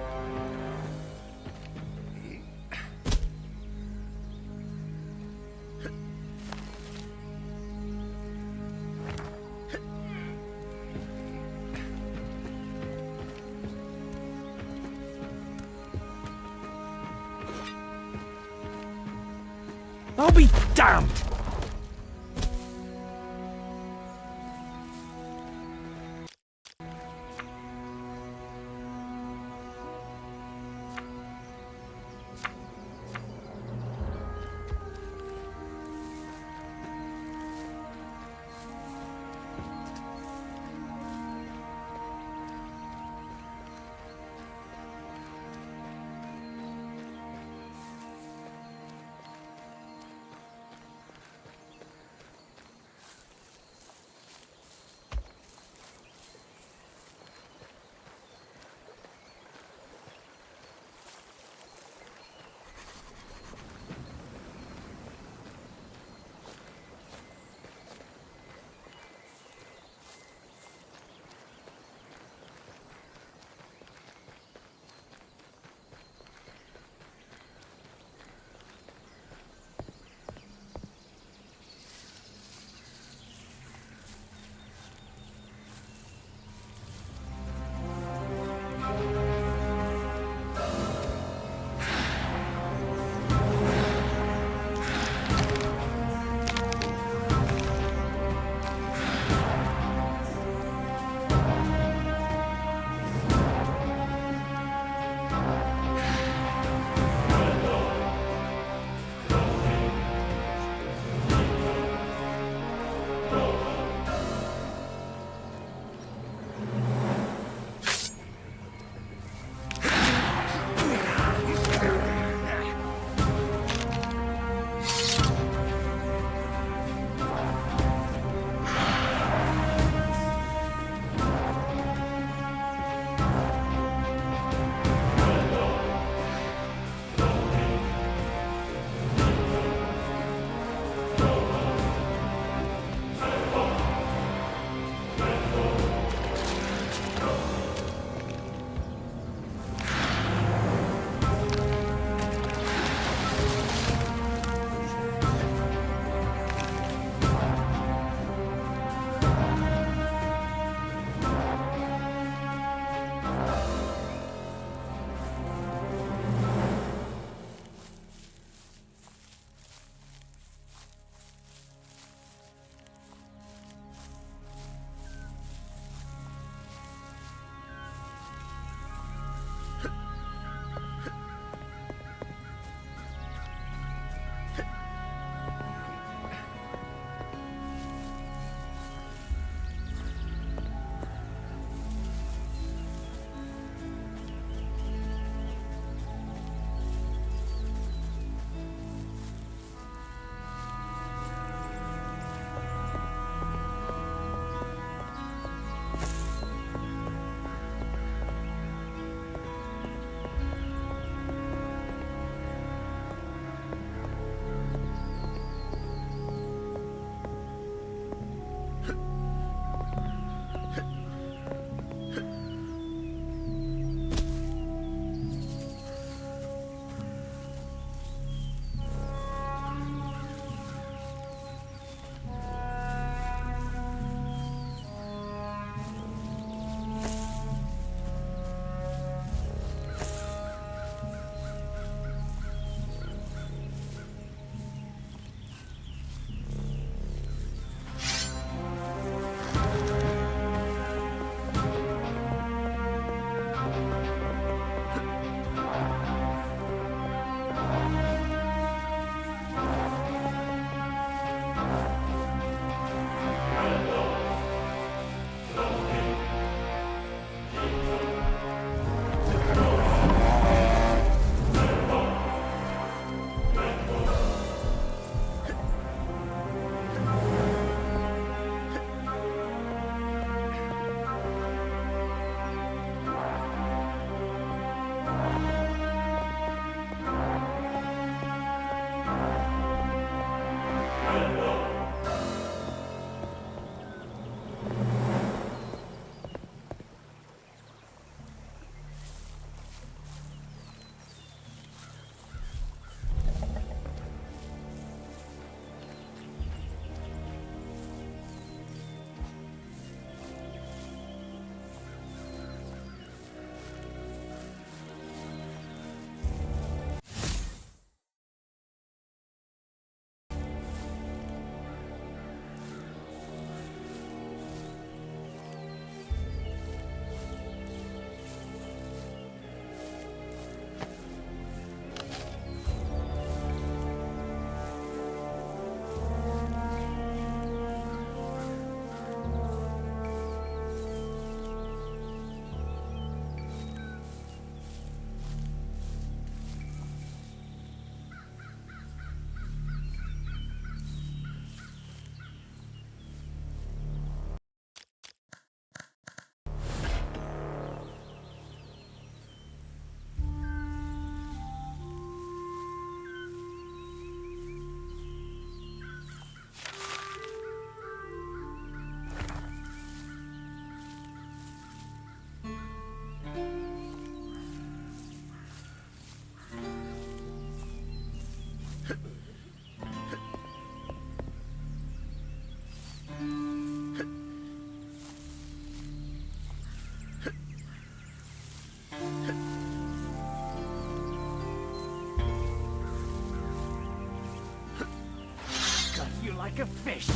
I'll be damned! fish.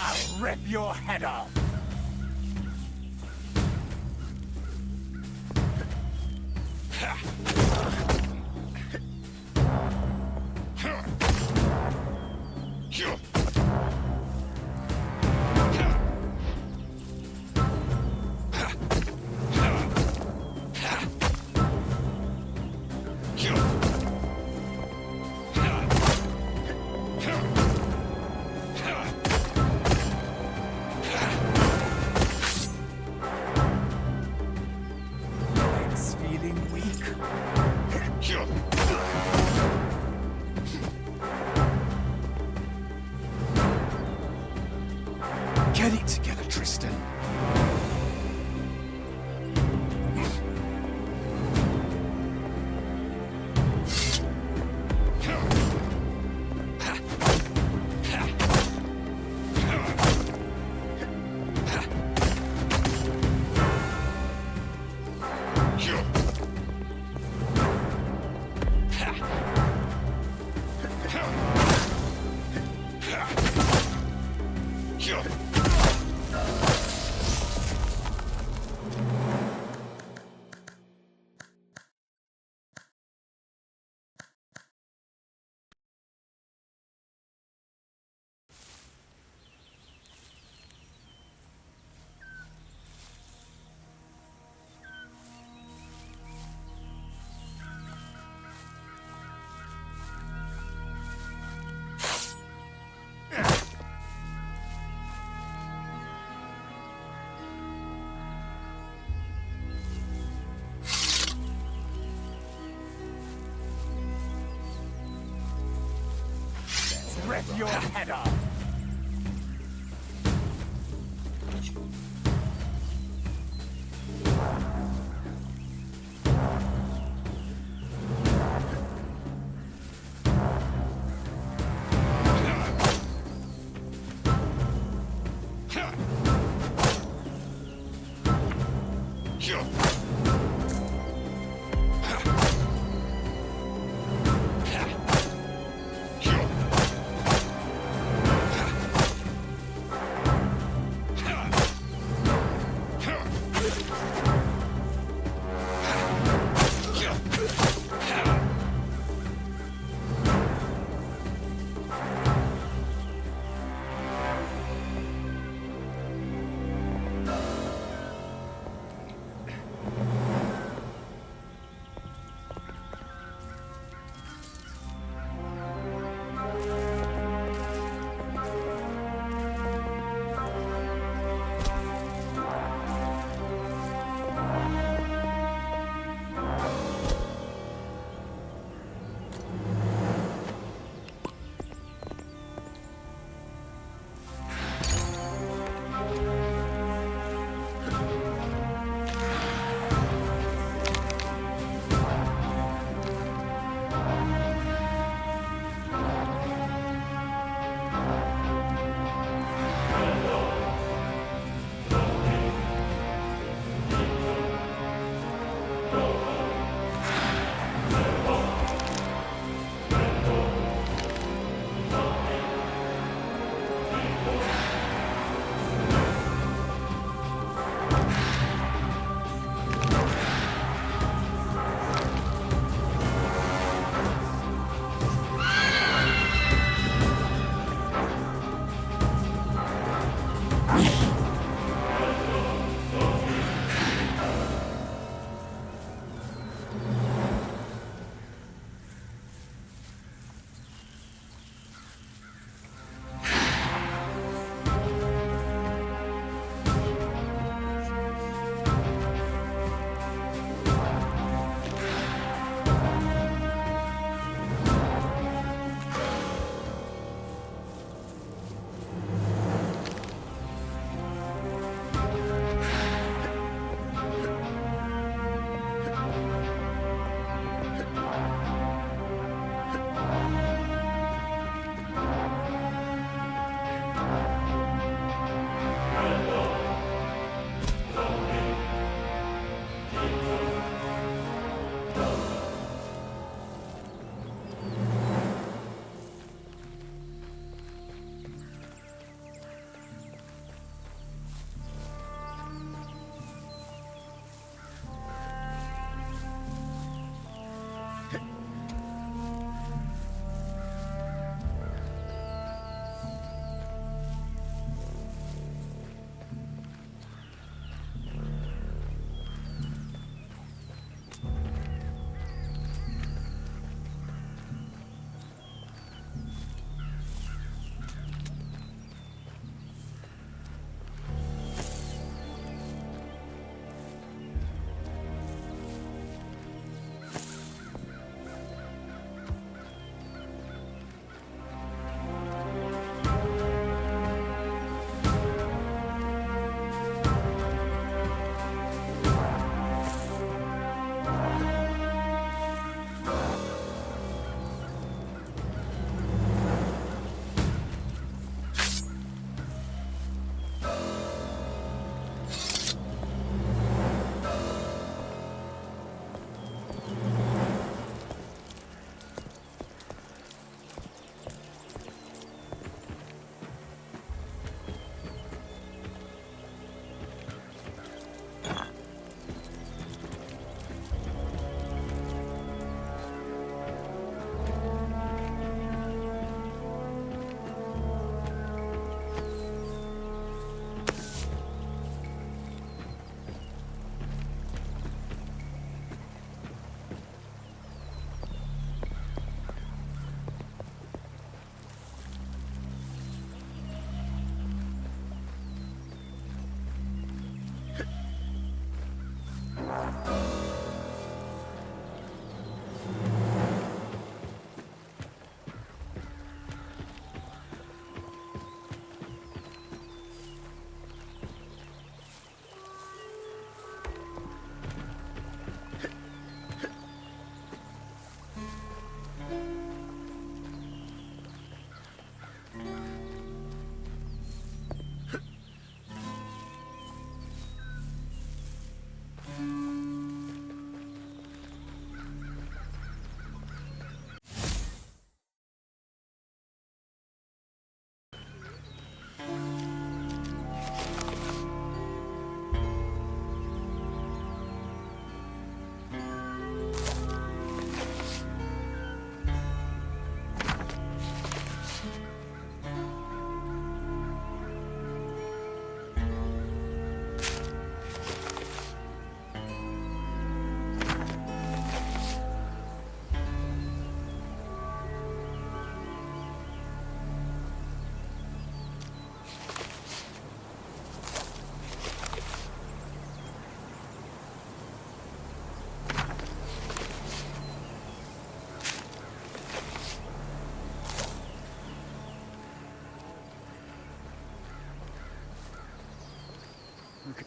I'll rip your head off! Get it together, Tristan. Rip your head off!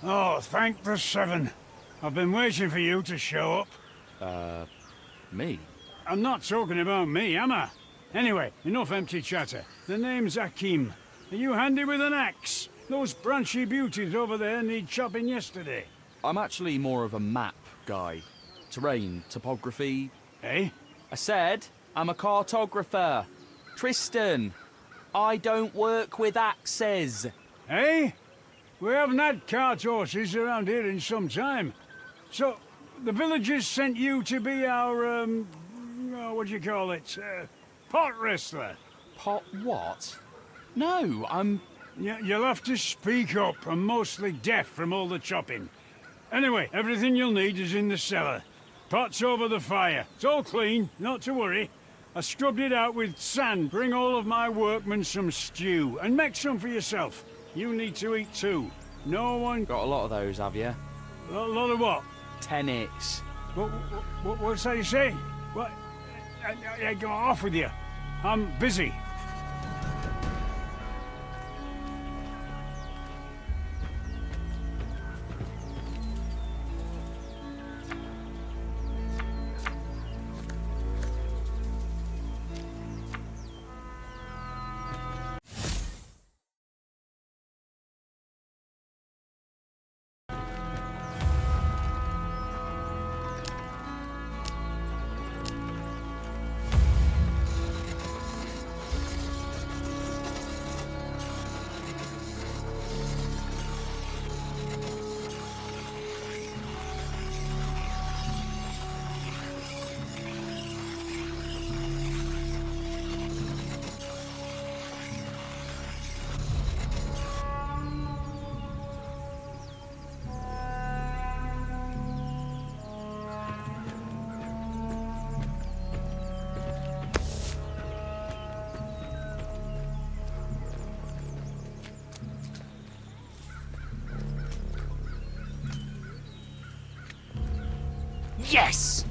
Oh, thank the seven. I've been waiting for you to show up. Me? I'm not talking about me, am I? Anyway, enough empty chatter. The name's Hakim. Are you handy with an axe? Those branchy beauties over there need chopping yesterday. I'm actually more of a map guy. Terrain, topography. Eh? I said, I'm a cartographer. Tristan, I don't work with axes. Eh? We haven't had cart horses around here in some time. So, the villagers sent you to be our, oh, what do you call it? Pot wrestler. Pot what? No, I'm... You'll have to speak up. I'm mostly deaf from all the chopping. Anyway, everything you'll need is in the cellar. Pot's over the fire. It's all clean, not to worry. I scrubbed it out with sand. Bring all of my workmen some stew, and make some for yourself. You need to eat too. No one... Got a lot of those, have you? A lot of what? Tenix. What's that you say? What? I go off with you. I'm busy. Yes!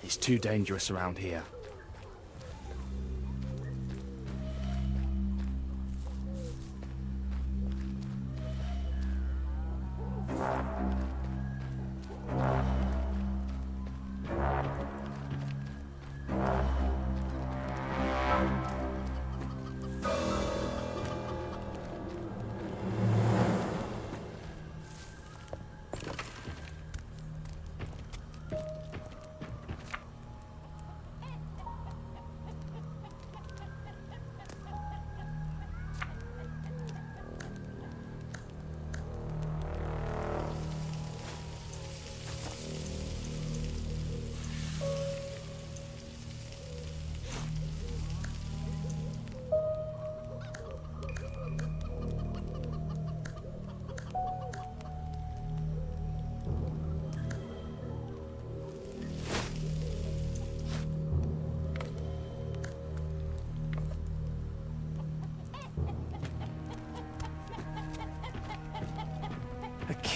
It's too dangerous around here.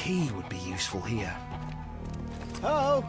key would be useful here. Oh!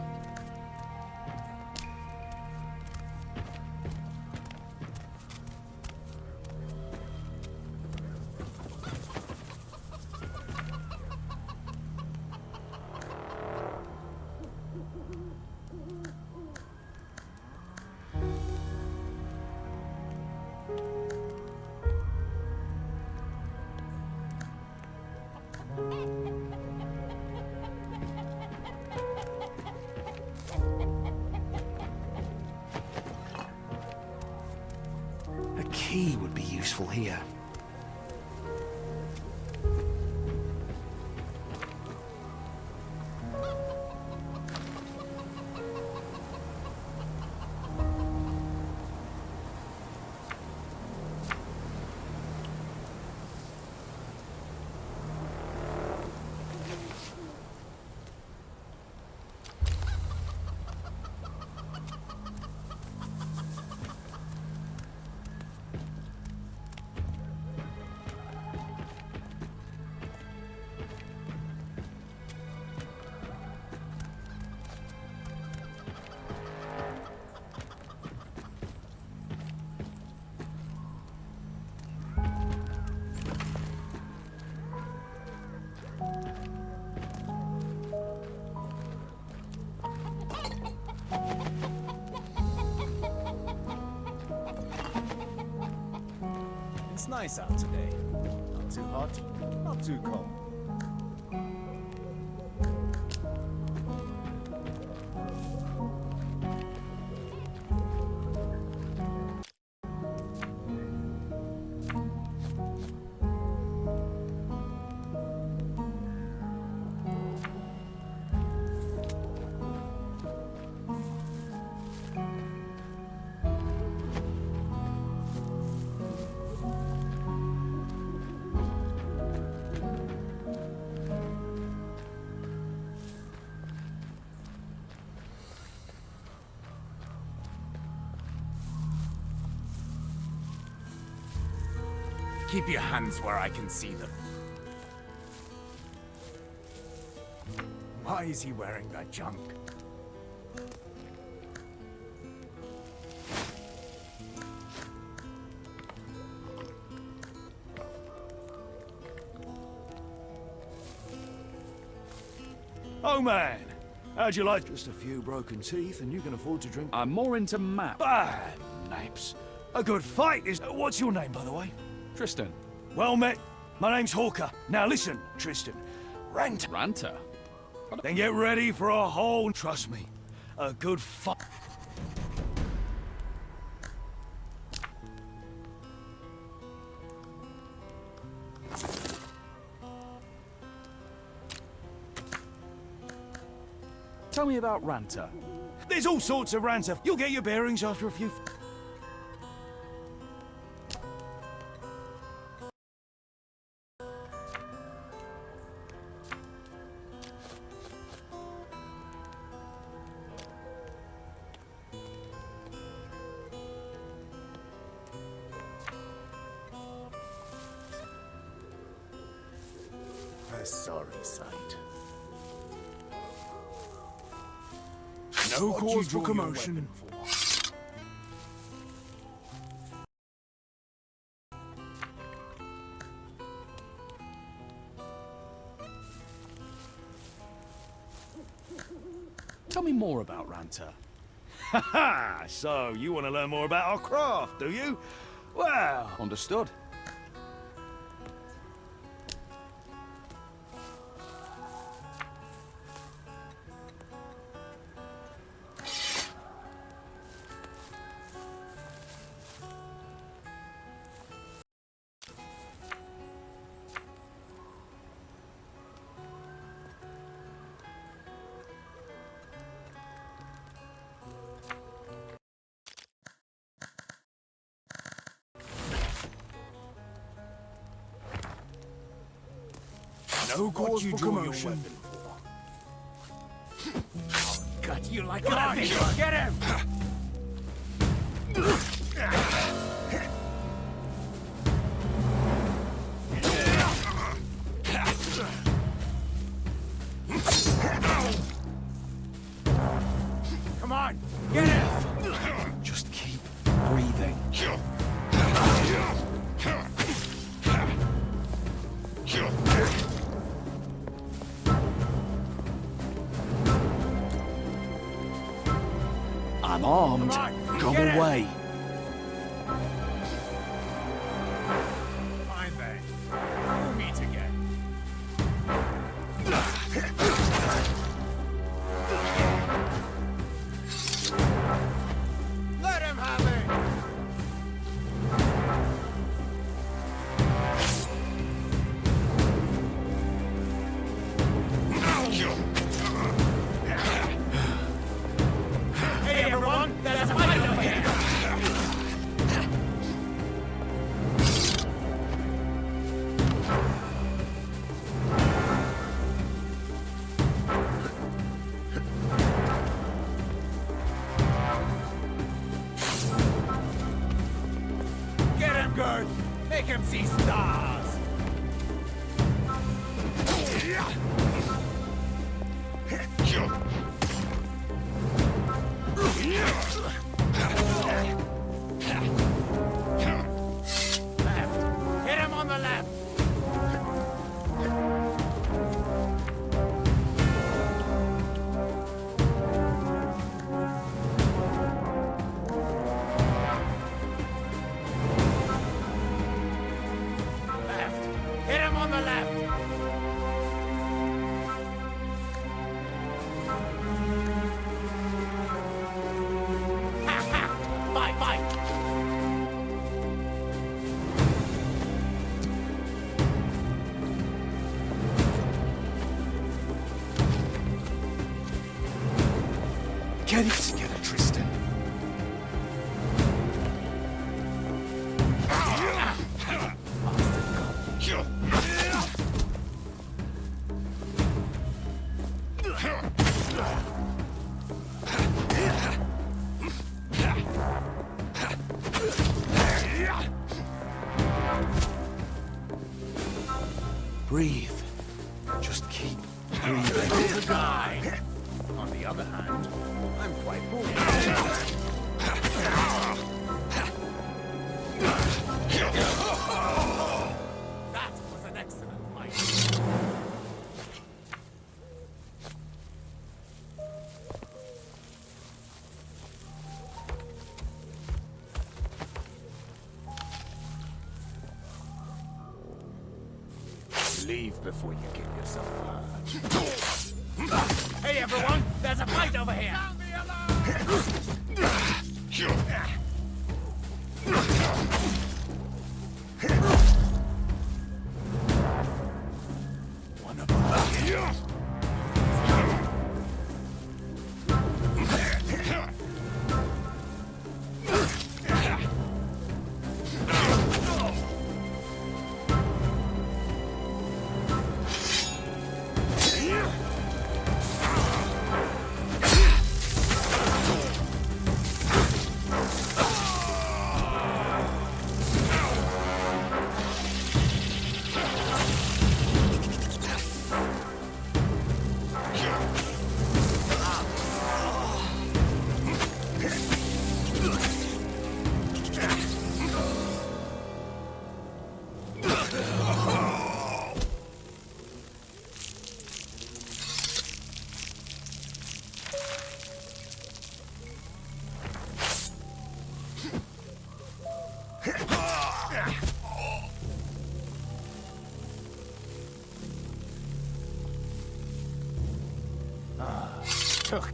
A key would be useful here. It's nice out today. Not too hot, not too cold. Keep your hands where I can see them. Why is he wearing that junk? Oh man, how'd you like just a few broken teeth and you can afford to drink? I'm more into maps. Ah, names. A good fight is... What's your name, by the way? Tristan. Well met. My name's Hawker. Now listen, Tristan. Ranter. Ranter? Then get ready for a whole... Trust me, a good fight. Tell me about Ranter. There's all sorts of ranter. You'll get your bearings after a few... A sorry sight. No cause for commotion. Tell me more about Ranter. Ha ha! So, you want to learn more about our craft, do you? Well... Understood. No cause for commotion. I'll cut you like a fish. Get him! I'm armed. Go away. Fine then. We'll meet again. Let him have it! Hey everyone, there's a fight over here! Get him, Gert! Make him see stars! Left! Hit him on the left! Left! Hit him on the left! Ha ha! Fight, fight! Get it together, Tristan. Breathe. Just keep breathing. He's a guy. On the other hand, I'm quite bored. That was an excellent fight. Leave before you get yourself hurt. Hey everyone, there's a fight over here! Sound the alarm! One of us.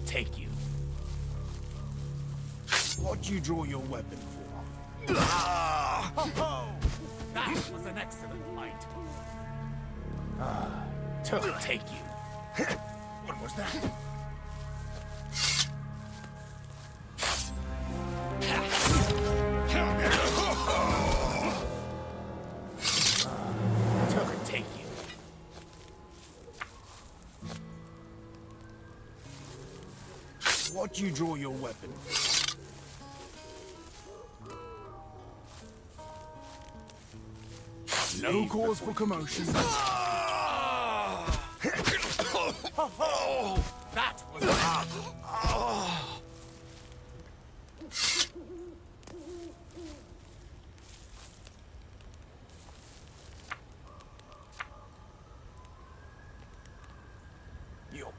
Take you. What'd you draw your weapon for? Ho ho! That was an excellent fight. Take you. What was that? Take you. What'd you draw your weapon for? No cause for commotion. That was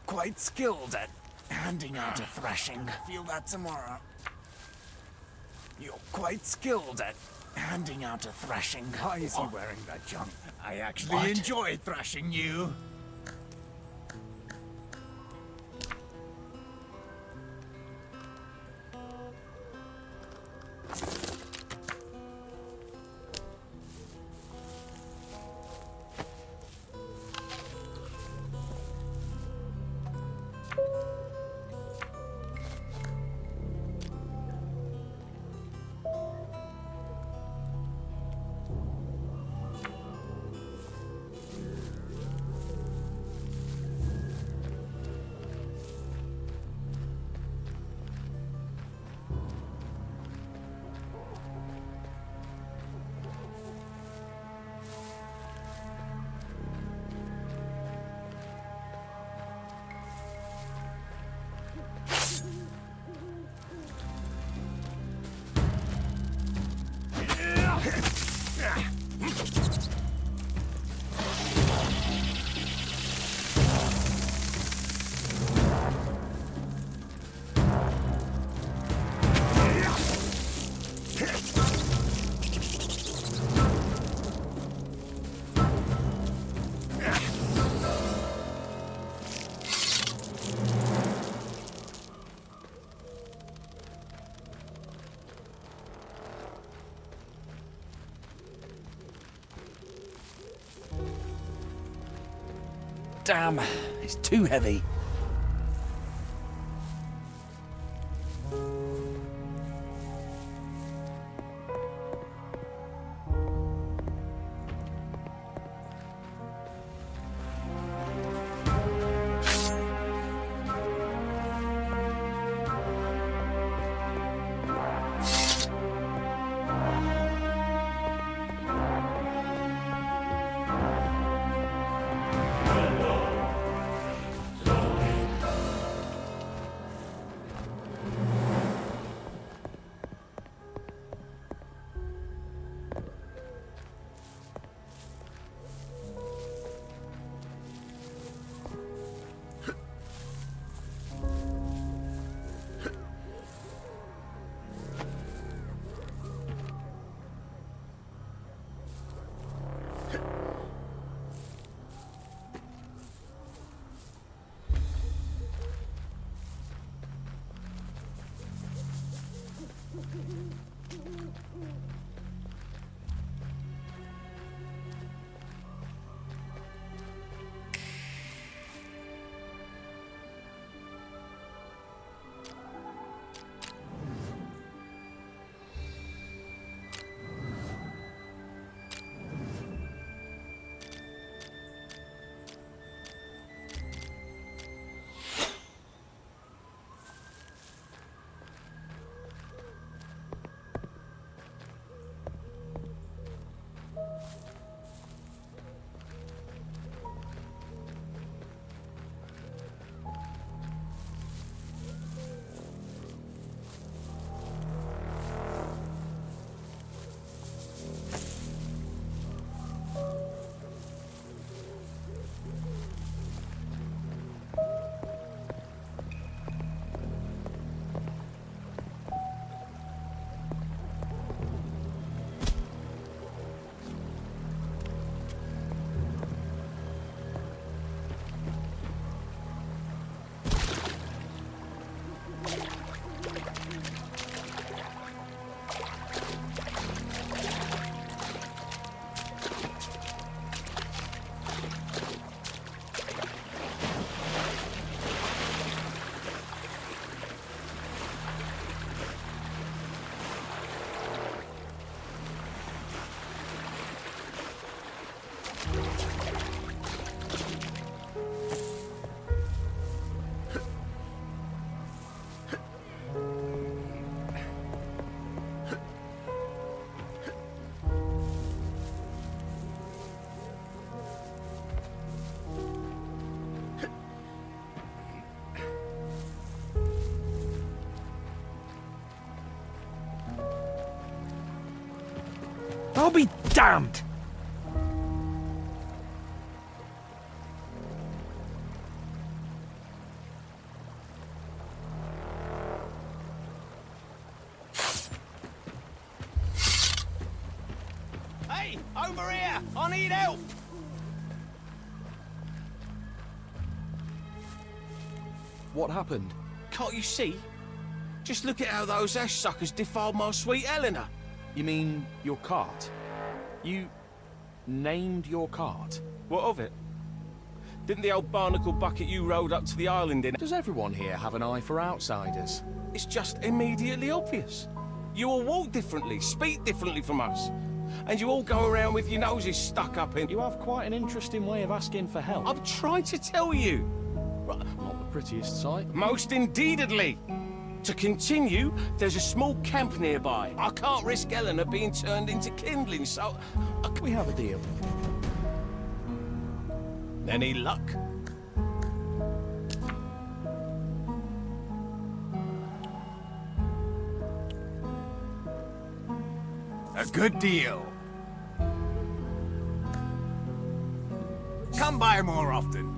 quite skilled at handing out a thrashing. Feel that tomorrow. You're quite skilled at handing out a thrashing. Why is he wearing that junk? I actually enjoy thrashing you. Damn, it's too heavy. I'll be damned! Hey! Over here! I need help! What happened? Can't you see? Just look at how those ash suckers defiled my sweet Eleanor. You mean your cart? You named your cart? What of it? Didn't the old barnacle bucket you rowed up to the island in? Does everyone here have an eye for outsiders? It's just immediately obvious. You all walk differently, speak differently from us. And you all go around with your noses stuck up in... You have quite an interesting way of asking for help. I'm trying to tell you. Not the prettiest sight. Most indeedly. To continue, there's a small camp nearby. I can't risk Eleanor being turned into kindling, so... We have a deal. Any luck? A good deal. Come by more often.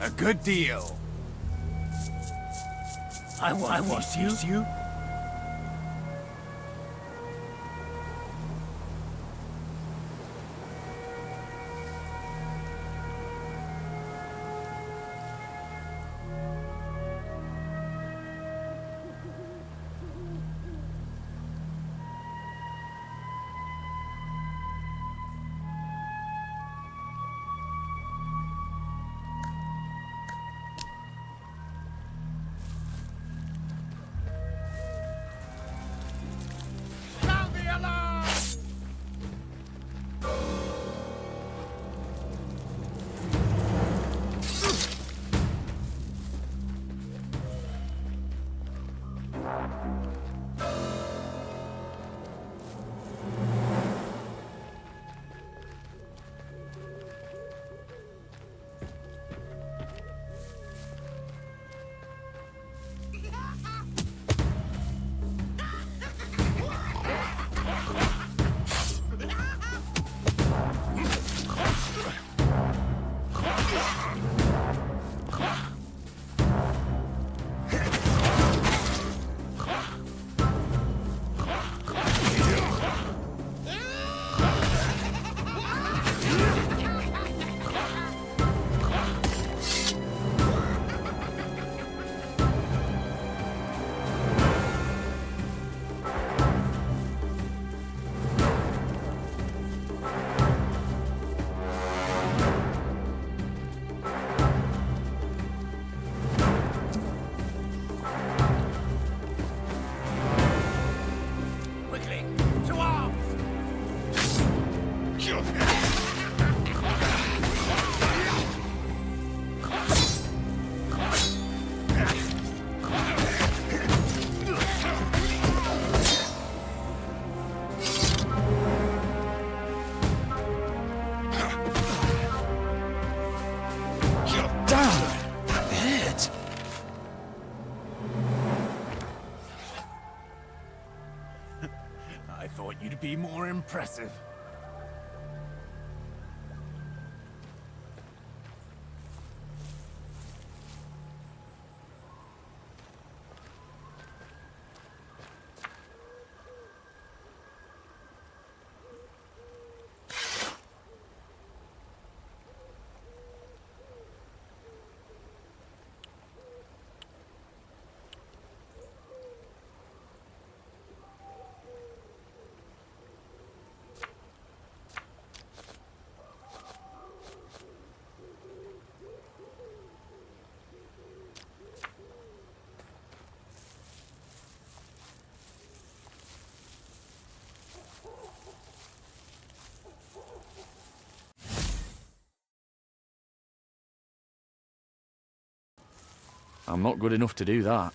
A good deal. I want you. I thought you'd be more impressive. I'm not good enough to do that.